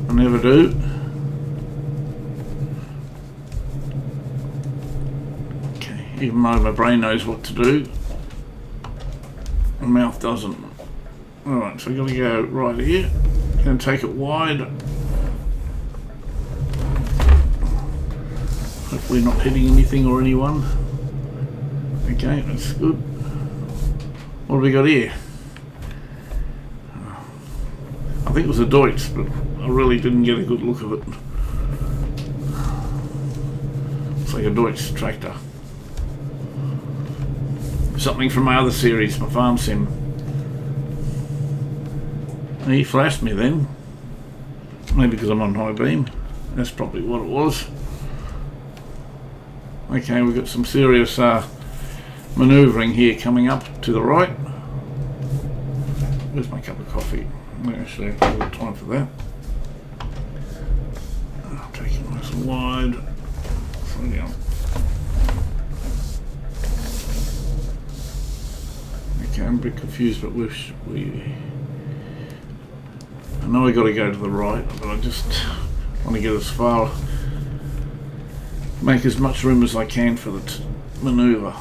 I never do. Okay, even though my brain knows what to do, my mouth doesn't. Alright, so I'm gonna go right here, gonna take it wide. Hopefully not hitting anything or anyone. Okay, that's good. What have we got here? I think it was a Deutz, but I really didn't get a good look of it. It's like a Deutz tractor. Something from my other series, my farm sim. And he flashed me then. Maybe because I'm on high beam. That's probably what it was. Okay, we've got some serious manoeuvring here coming up to the right. Where's my cup of coffee? I actually have a little time for that. I'll take it nice and wide. Slow down. Okay, I'm a bit confused, but I know I got to go to the right, but I just want to get as far, make as much room as I can for the manoeuvre.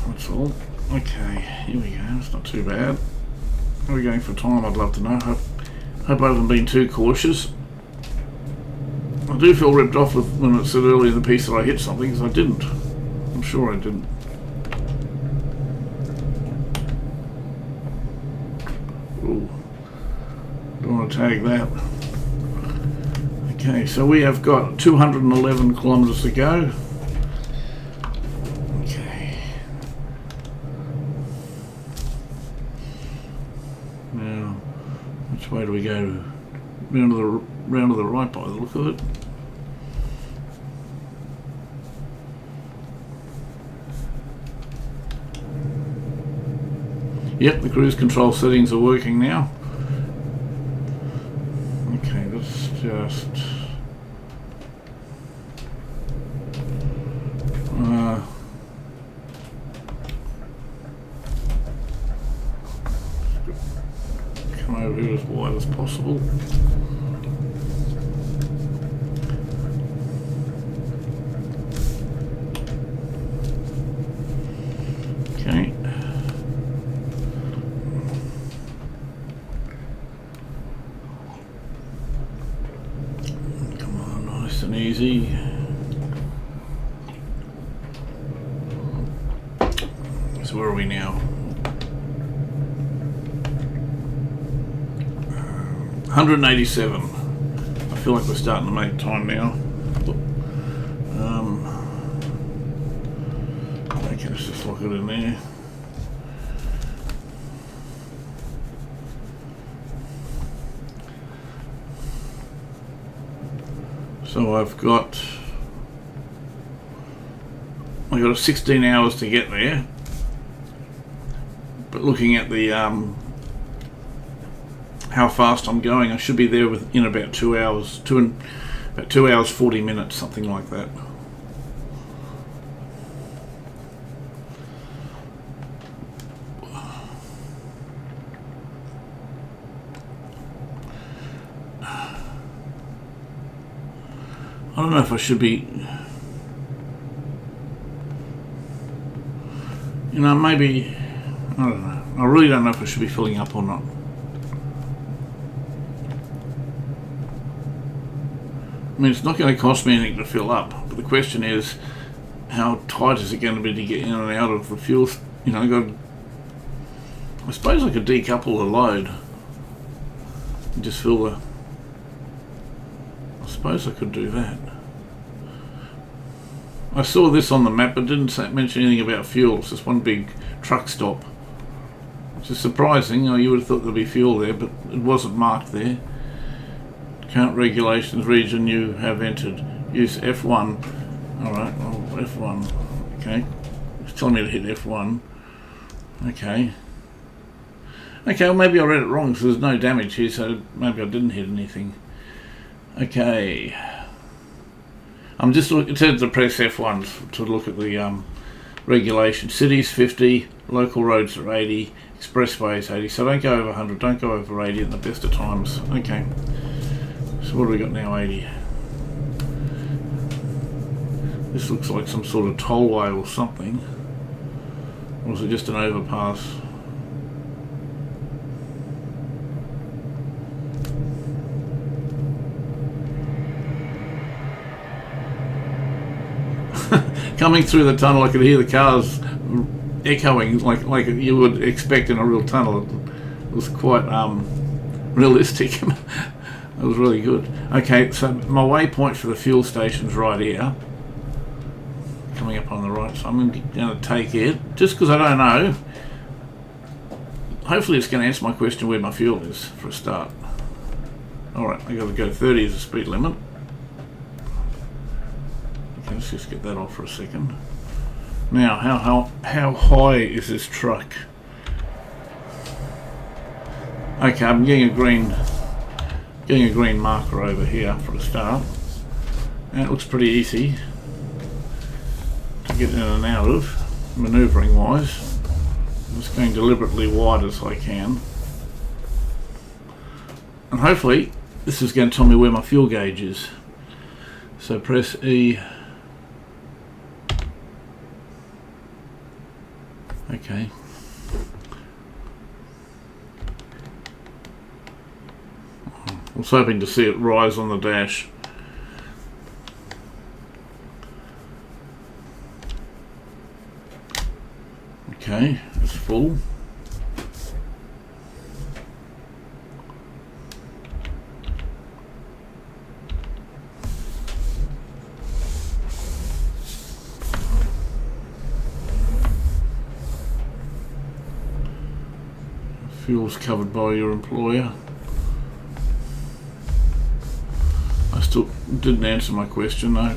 That's all. Okay, here we go. It's not too bad. How are we going for time? I'd love to know. Hope I haven't been too cautious. I do feel ripped off with when it said earlier in the piece that I hit something, because I didn't. I'm sure I didn't. Ooh. Don't want to tag that. Okay, so we have got 211 kilometres to go. Okay. Now, which way do we go? Round to the right by the look of it. Yep, the cruise control settings are working now. Okay, let's just come over here as wide as possible. Okay. Come on, nice and easy. So where are we now? 187. I feel like we're starting to make time now. Okay, let's just lock it in there. So I've got 16 hours to get there. But looking at the how fast I'm going, I should be there in about 2 hours, about 2 hours 40 minutes, something like that. I don't know if I should be, maybe, I don't know. I really don't know if I should be filling up or not. I mean, it's not going to cost me anything to fill up, but the question is, how tight is it going to be to get in and out of the fuel? I suppose I could decouple the load and just fill the. I suppose I could do that. I saw this on the map, but didn't mention anything about fuel. It's just one big truck stop, which is surprising. You would have thought there'd be fuel there, but it wasn't marked there. Current regulations region you have entered. Use F1. Alright, well, F1. Okay. It's telling me to hit F1. Okay. Okay, well maybe I read it wrong, so there's no damage here, so maybe I didn't hit anything. Okay. I'm just looking to press F1 to look at the regulation. Cities 50, local roads are 80, expressways 80. So don't go over 100, don't go over 80 in the best of times. Okay. So what do we got now? 80. This looks like some sort of tollway or something. Or is it just an overpass? Coming through the tunnel, I could hear the cars echoing like you would expect in a real tunnel. It was quite realistic. It was really good. Okay, so my waypoint for the fuel station's right here. Coming up on the right, so I'm going to take it, just because I don't know. Hopefully it's going to answer my question where my fuel is for a start. Alright, I got to go 30 as the speed limit. Okay, let's just get that off for a second. Now, how high is this truck? Okay, I'm getting a green marker over here for a start. And it looks pretty easy to get in and out of, manoeuvring wise. I'm just going deliberately wide as I can. And hopefully this is going to tell me where my fuel gauge is. So press E. Okay. I was hoping to see it rise on the dash. Okay, it's full. Fuel's covered by your employer. I still didn't answer my question though,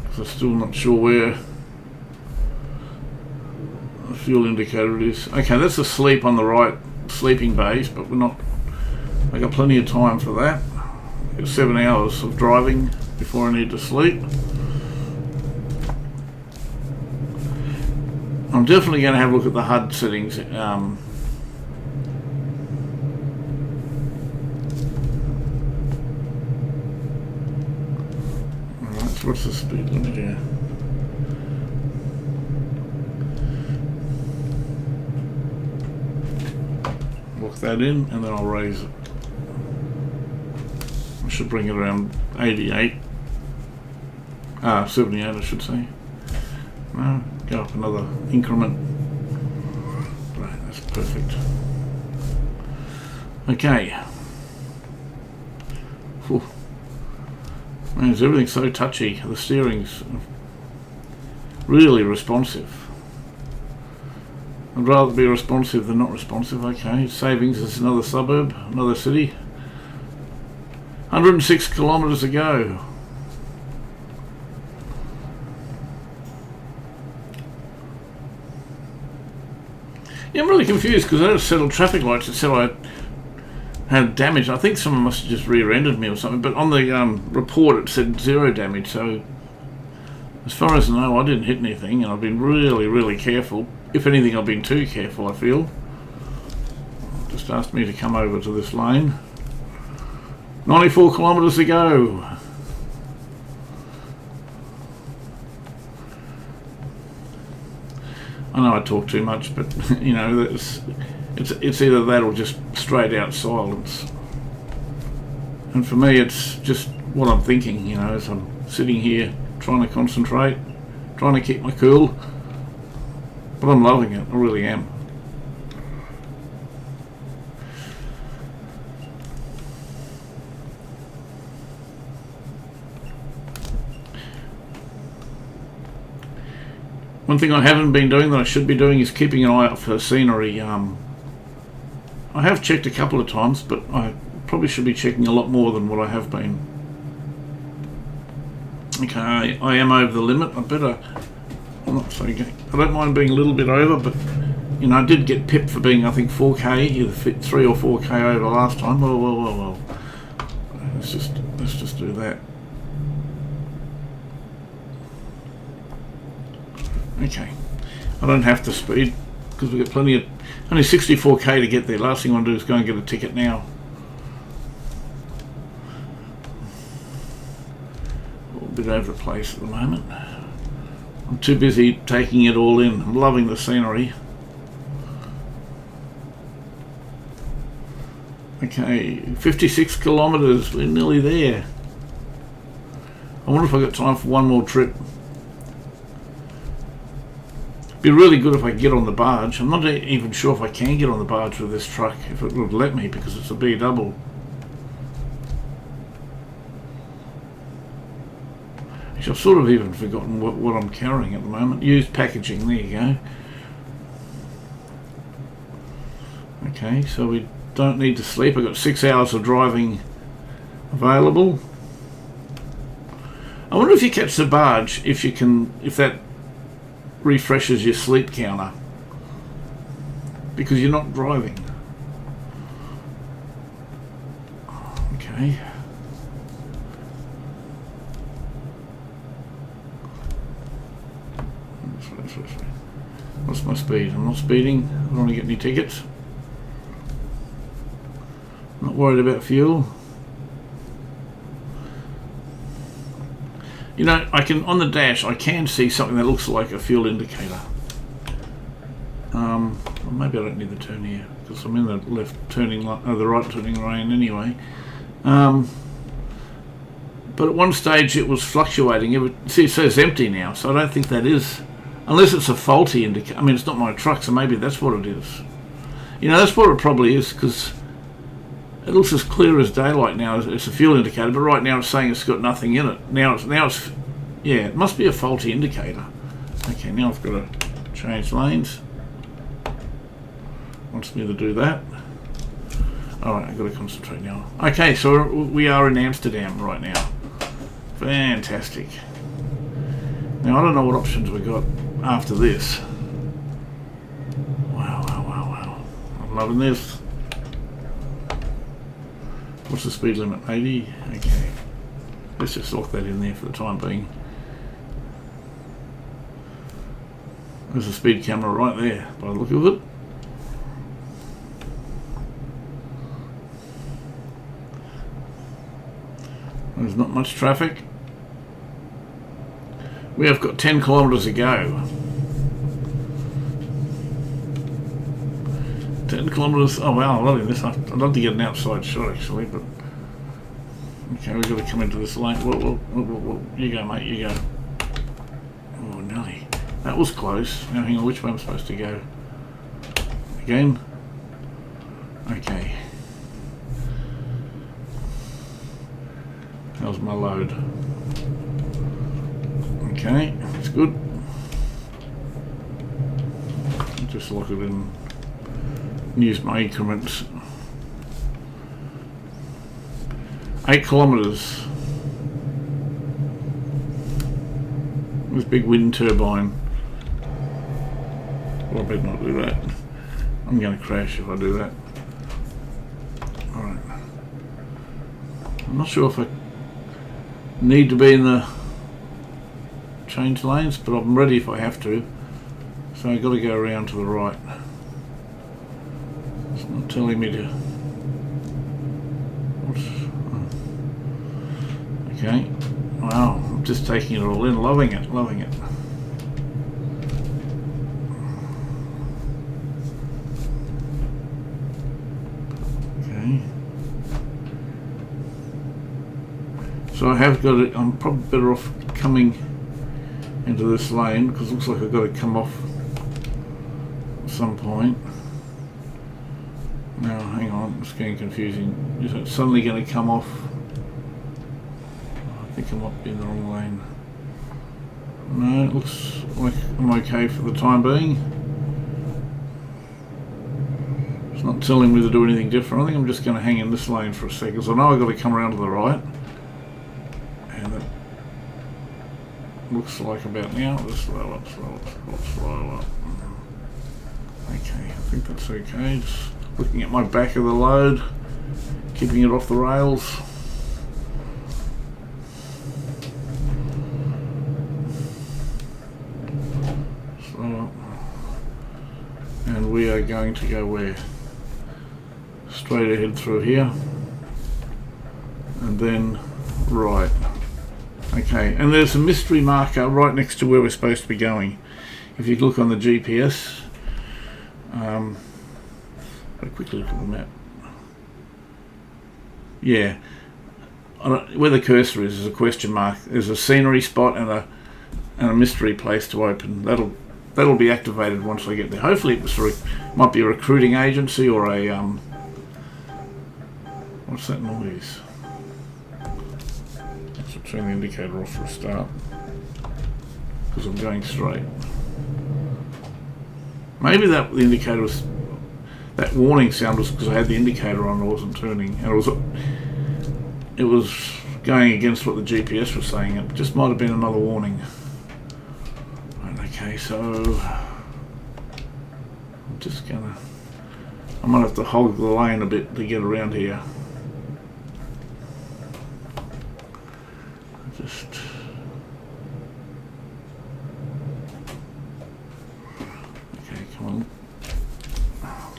because I'm still not sure where the fuel indicator is. Okay, that's asleep on the right, sleeping base, but we're not. I got plenty of time for that. I got 7 hours of driving before I need to sleep. I'm definitely going to have a look at the HUD settings. What's the speed limit here? Lock that in and then I'll raise it. I should bring it around 88. 78 I should say. No, go up another increment. Right, that's perfect. Okay. Whew. Man, everything's so touchy. The steering's really responsive. I'd rather be responsive than not responsive. Okay, Savings is another suburb, another city. 106 kilometres to go. Yeah, I'm really confused because I had settled traffic lights that said I had damage. I think someone must have just rear-ended me or something, but on the report it said 0 damage, so as far as I know I didn't hit anything, and I've been really careful. If anything, I've been too careful, I feel. Just asked me to come over to this lane. 94 kilometres to go. I know I talk too much, but you know, it's either that or just straight out silence. And for me, it's just what I'm thinking, you know, as I'm sitting here trying to concentrate, trying to keep my cool. But I'm loving it, I really am. One thing I haven't been doing that I should be doing is keeping an eye out for scenery. I have checked a couple of times, but I probably should be checking a lot more than what I have been. Okay, I am over the limit. I'm not so I don't mind being a little bit over, but you know, I did get pipped for being, I think, 4k, either 3 or 4k over last time. Well. Let's just do that. Okay, I don't have to speed because we've got plenty of, only 64k to get there. Last thing I want to do is go and get a ticket now. A bit over the place at the moment. I'm too busy taking it all in. I'm loving the scenery. Okay, 56 kilometres, we're nearly there. I wonder if I've got time for one more trip. Be really good if I could get on the barge. I'm not even sure if I can get on the barge with this truck, if it would let me, because it's a B double. Actually, I've sort of even forgotten what I'm carrying at the moment. Used packaging, there you go. Okay, so we don't need to sleep. I've got 6 hours of driving available. I wonder if you catch the barge, if that refreshes your sleep counter, because you're not driving. Okay. What's my speed? I'm not speeding. I don't want to get any tickets. Not worried about fuel. You know, I can, on the dash, I can see something that looks like a fuel indicator. Well, maybe I don't need the turn here because I'm in the left turning, the right turning lane anyway. But at one stage it was fluctuating. See, it says empty now, so I don't think that is, unless it's a faulty indicator. I mean, it's not my truck, so maybe that's what it is. You know, that's what it probably is, because it looks as clear as daylight now. It's a fuel indicator, but right now it's saying it's got nothing in it. Now it's yeah, it must be a faulty indicator. Okay, now I've got to change lanes. Wants me to do that. Alright, I've got to concentrate now. Okay, so we are in Amsterdam right now. Fantastic. Now I don't know what options we got after this. Wow, wow, wow, wow. I'm loving this. What's the speed limit? 80? Okay. Let's just lock that in there for the time being. There's a speed camera right there by the look of it. There's not much traffic. We have got 10 kilometres to go. 10 kilometres. Oh wow, I'm loving this. I'd love to get an outside shot actually, but okay, we've got to come into this lane. Whoa. You go, mate, you go. Oh, nearly. That was close. Now hang on, which way I'm supposed to go? Again? Okay. How's my load? Okay, that's good. Just lock it in. Use my increments. 8 kilometres. This big wind turbine. Well, I better not do that. I'm going to crash if I do that. Alright. I'm not sure if I need to be in the change lanes, but I'm ready if I have to. So I've got to go around to the right. It's not telling me to. Okay. Wow, I'm just taking it all in, loving it. Okay. So I have got it. I'm probably better off coming into this lane because it looks like I've got to come off at some point. Now, hang on, it's getting confusing. Is it suddenly going to come off? I think I might be in the wrong lane. No, it looks like I'm okay for the time being. It's not telling me to do anything different. I think I'm just going to hang in this lane for a second. So I know I've got to come around to the right. And it looks like about now. Let's slow up. Okay, I think that's okay. Just looking at my back of the load, keeping it off the rails. are going to go where? Straight ahead through here. And then right. Okay, and there's a mystery marker right next to where we're supposed to be going. If you look on the GPS, I'll quickly look at the map. Yeah, where the cursor is a question mark. There's a scenery spot and a mystery place to open. That'll be activated once I get there. Hopefully, might be a recruiting agency or a what's that noise? Let's turn the indicator off for a start because I'm going straight. Maybe the indicator was. That warning sound was because I had the indicator on and I wasn't turning. And it was going against what the GPS was saying. It just might have been another warning. Right, okay, so I might have to hog the lane a bit to get around here. Okay, come on.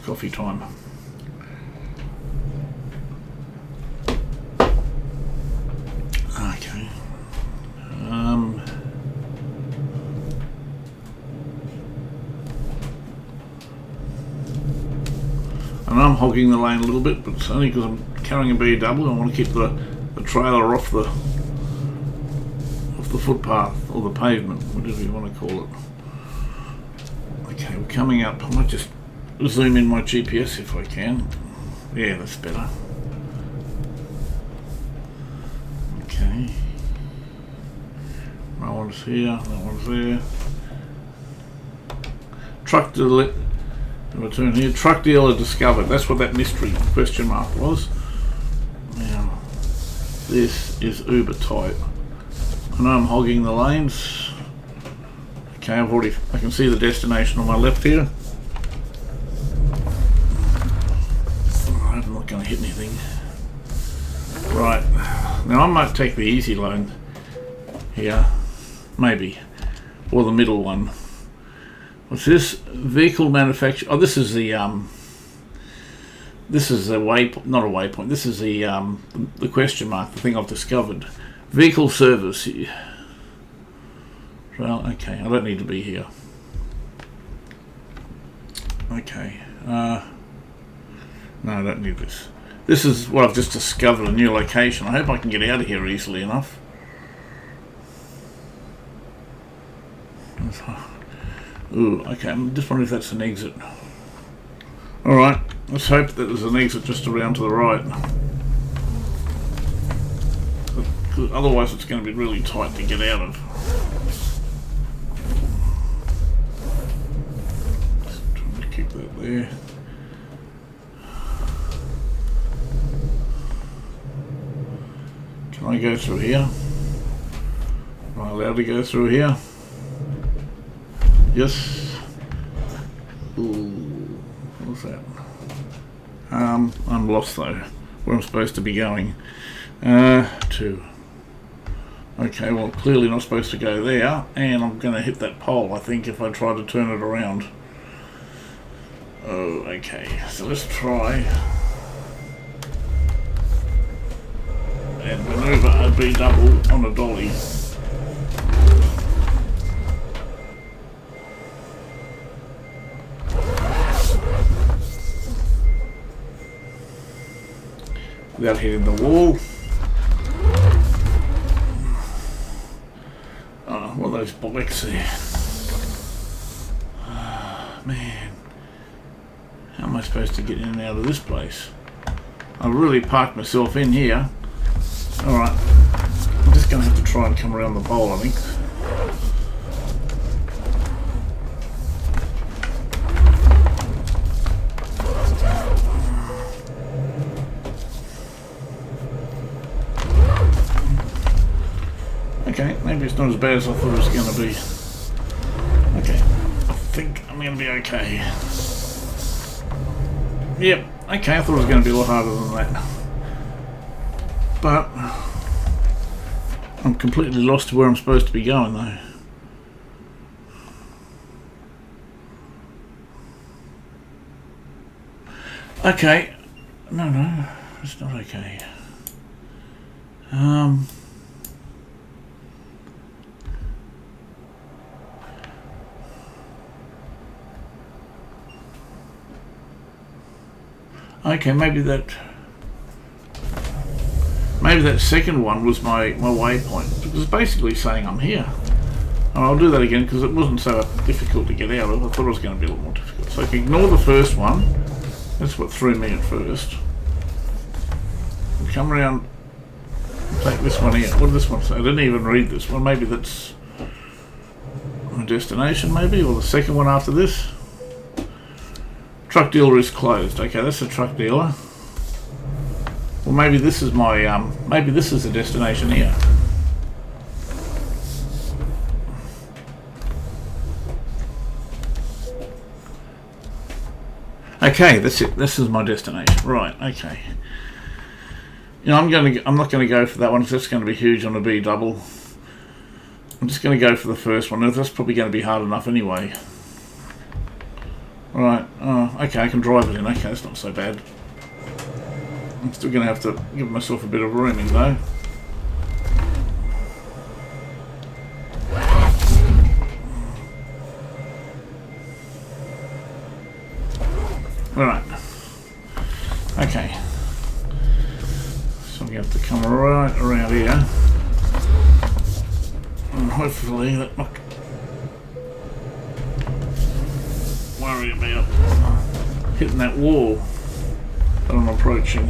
Coffee time. Okay. I know I'm hogging the lane a little bit, but it's only because I'm carrying a BW. I want to keep the trailer off the footpath or the pavement, whatever you want to call it. Okay, we're coming up. I might just zoom in my GPS if I can. Yeah, that's better. Okay. That one's here, that one's there. Truck dealer, return here. Truck dealer discovered. That's what that mystery question mark was. Now, this is uber tight. I know I'm hogging the lanes. Okay, I can see the destination on my left here. I'm not going to hit anything. Right, now I might take the easy lane here, maybe, or the middle one. What's this? Vehicle manufacturer. Oh, this is the waypoint, not a waypoint. This is the question mark, the thing I've discovered. Vehicle service. Well, okay, I don't need to be here. Okay. No, I don't need this. This is what I've just discovered, a new location. I hope I can get out of here easily enough. Ooh, okay, I'm just wondering if that's an exit. Alright, let's hope that there's an exit just around to the right. Otherwise it's going to be really tight to get out of. Just trying to keep that there. Can I go through here? Am I allowed to go through here? Yes. Ooh, what's that? I'm lost though. Where I'm supposed to be going. To. Okay, well clearly not supposed to go there, and I'm going to hit that pole I think if I try to turn it around. Oh, okay, so let's try and manoeuvre a B double on a dolly. Without hitting the wall. What are those bikes there? Man, how am I supposed to get in and out of this place? I really parked myself in here. Alright, I'm just going to have to try and come around the pole, I think. Okay, maybe it's not as bad as I thought it was going to be. Okay, I think I'm going to be okay. Yep, okay, I thought it was going to be a lot harder than that. But I'm completely lost to where I'm supposed to be going though. Okay. No, it's not okay. Okay, maybe that second one was my waypoint, because it's basically saying I'm here. And I'll do that again because it wasn't so difficult to get out of. I thought it was going to be a little more difficult. So I can ignore the first one. That's what threw me at first. And come around, take this one out. What did this one say? I didn't even read this one. Maybe that's my destination, maybe, or the second one after this. Truck dealer is closed. Okay, that's a truck dealer. Well, maybe this is my maybe this is the destination here. Okay, that's it. This is my destination. Right. Okay. You know, I'm not gonna go for that one because that's going to be huge on a B double. I'm just going to go for the first one. That's probably going to be hard enough anyway. Right. Oh, okay. I can drive it in. Okay, that's not so bad. I'm still going to have to give myself a bit of rooming though. Alright. Okay. So we have to come right around here. And hopefully that not worry about hitting that wall that I'm approaching.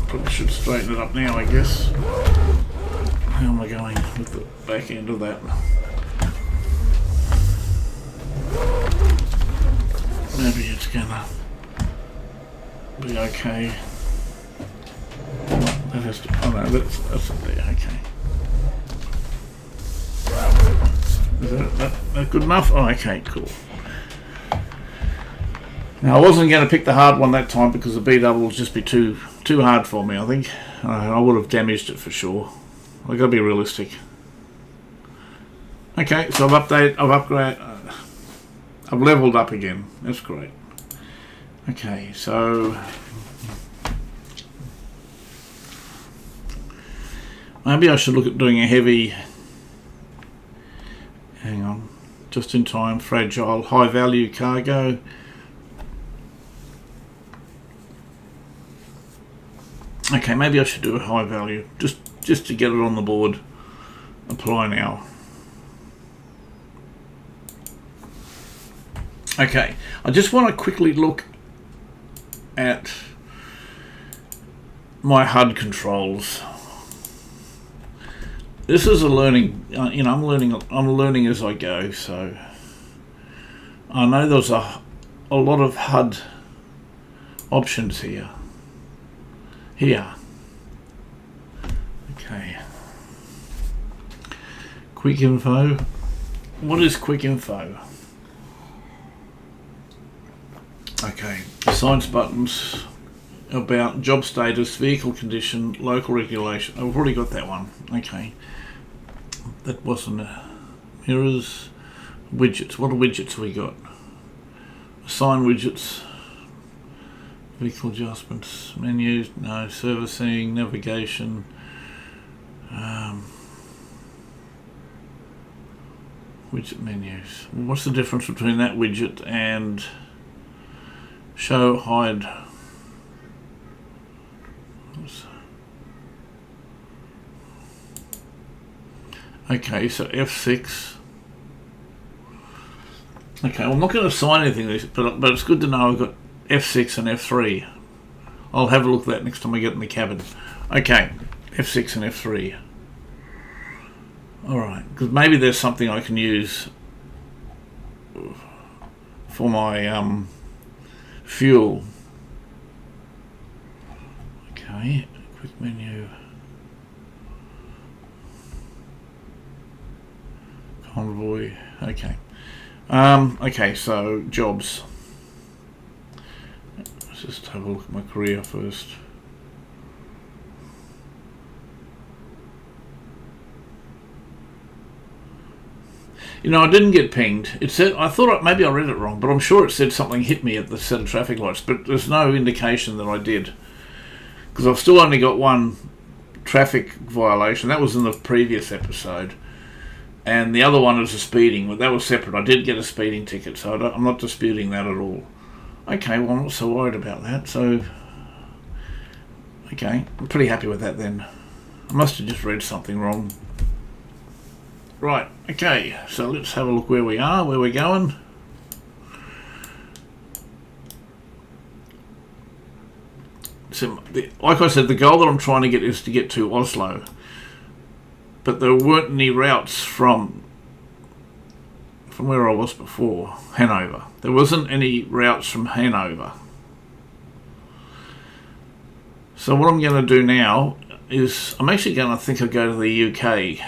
Probably should straighten it up now, I guess. How am I going with the back end of that? Maybe it's gonna be okay. That has to, oh no, that's not there, okay. Is that good enough? Oh, okay, cool. Now I wasn't going to pick the hard one that time because the B double would just be too hard for me, I think. I would have damaged it for sure. I've got to be realistic. Okay, so I've leveled up again. That's great. Okay, so maybe I should look at doing a heavy, hang on, just in time, fragile, high value cargo. Okay, maybe I should do a high value, just to get it on the board. Apply now. Okay, I just want to quickly look at my HUD controls. This is a learning, you know, I'm learning as I go, so I know there's a lot of HUD options here. Okay. Quick info. What is quick info? Okay. Science buttons about job status, vehicle condition, local regulation. I've already got that one. Okay. That wasn't mirrors. Widgets. What widgets have we got? Assign widgets. Vehicle adjustments, menus, no, servicing, navigation, widget menus. What's the difference between that widget and show, hide? Okay, so F6. Okay, well, I'm not going to assign anything to this, but it's good to know I've got F6 and F3. I'll have a look at that next time I get in the cabin. Okay, F6 and F3. Alright, because maybe there's something I can use for my fuel. Okay, quick menu. Convoy, okay. Okay, so jobs. Let's just have a look at my career first. You know, I didn't get pinged. It said, I thought maybe I read it wrong, but I'm sure it said something hit me at the set of traffic lights, but there's no indication that I did. Because I've still only got one traffic violation. That was in the previous episode. And the other one is a speeding, but that was separate. I did get a speeding ticket, so I'm not disputing that at all. Okay, well, I'm not so worried about that, so... Okay, I'm pretty happy with that then. I must have just read something wrong. Right, okay, so let's have a look where we are, where we're going. So, like I said, the goal that I'm trying to get is to get to Oslo. But there weren't any routes from where I was before, Hanover. There wasn't any routes from Hanover. So what I'm going to do now is, I'm actually going to think I'll go to the UK.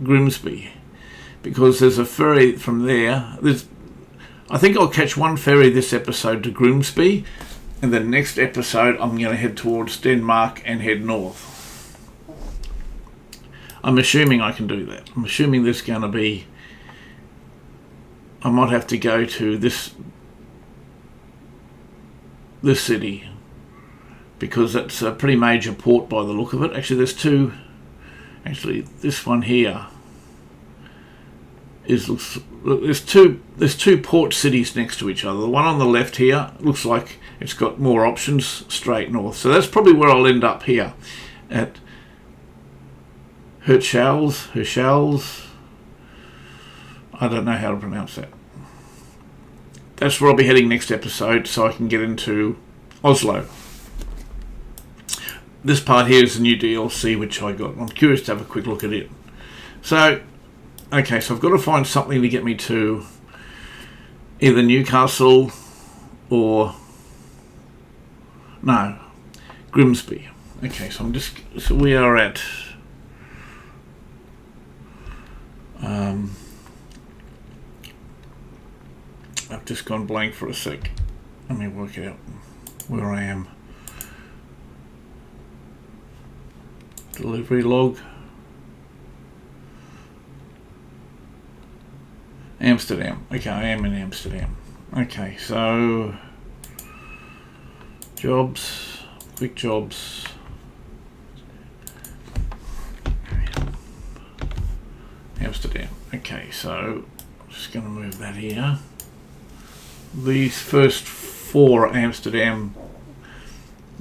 Grimsby, because there's a ferry from there. I think I'll catch one ferry this episode to Grimsby, and the next episode I'm going to head towards Denmark and head north. I'm assuming I can do that. I'm assuming there's going to be... I might have to go to this city, because it's a pretty major port by the look of it. Actually, there's two... Actually, this one here there's two port cities next to each other. The one on the left here looks like it's got more options straight north. So that's probably where I'll end up here at Hirtshals. I don't know how to pronounce that. That's where I'll be heading next episode, so I can get into Oslo. This part here is the new DLC which I got. I'm curious to have a quick look at it. So, okay, so I've got to find something to get me to either Newcastle or... No, Grimsby. Okay, so we are at... I've just gone blank for a sec. Let me work out where I am. Delivery log. Amsterdam. Okay, I am in Amsterdam. Okay, so jobs, quick jobs. Amsterdam. Okay, so I'm just going to move that here. These first four are Amsterdam,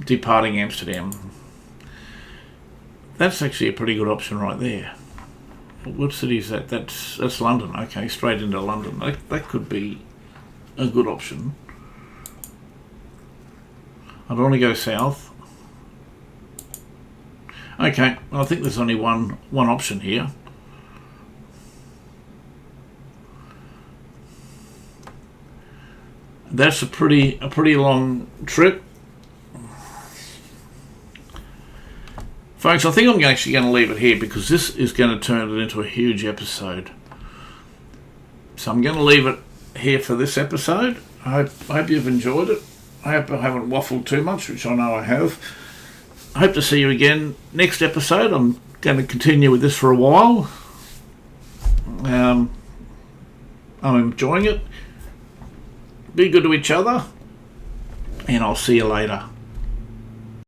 departing Amsterdam. That's actually a pretty good option right there. What city is that? That's London. Okay, straight into London. That could be a good option. I don't want to go south. Okay, well, I think there's only one option here. That's a pretty long trip. Folks, I think I'm actually going to leave it here because this is going to turn it into a huge episode. So I'm going to leave it here for this episode. I hope you've enjoyed it. I hope I haven't waffled too much, which I know I have. I hope to see you again next episode. I'm going to continue with this for a while. I'm enjoying it. Be good to each other, and I'll see you later.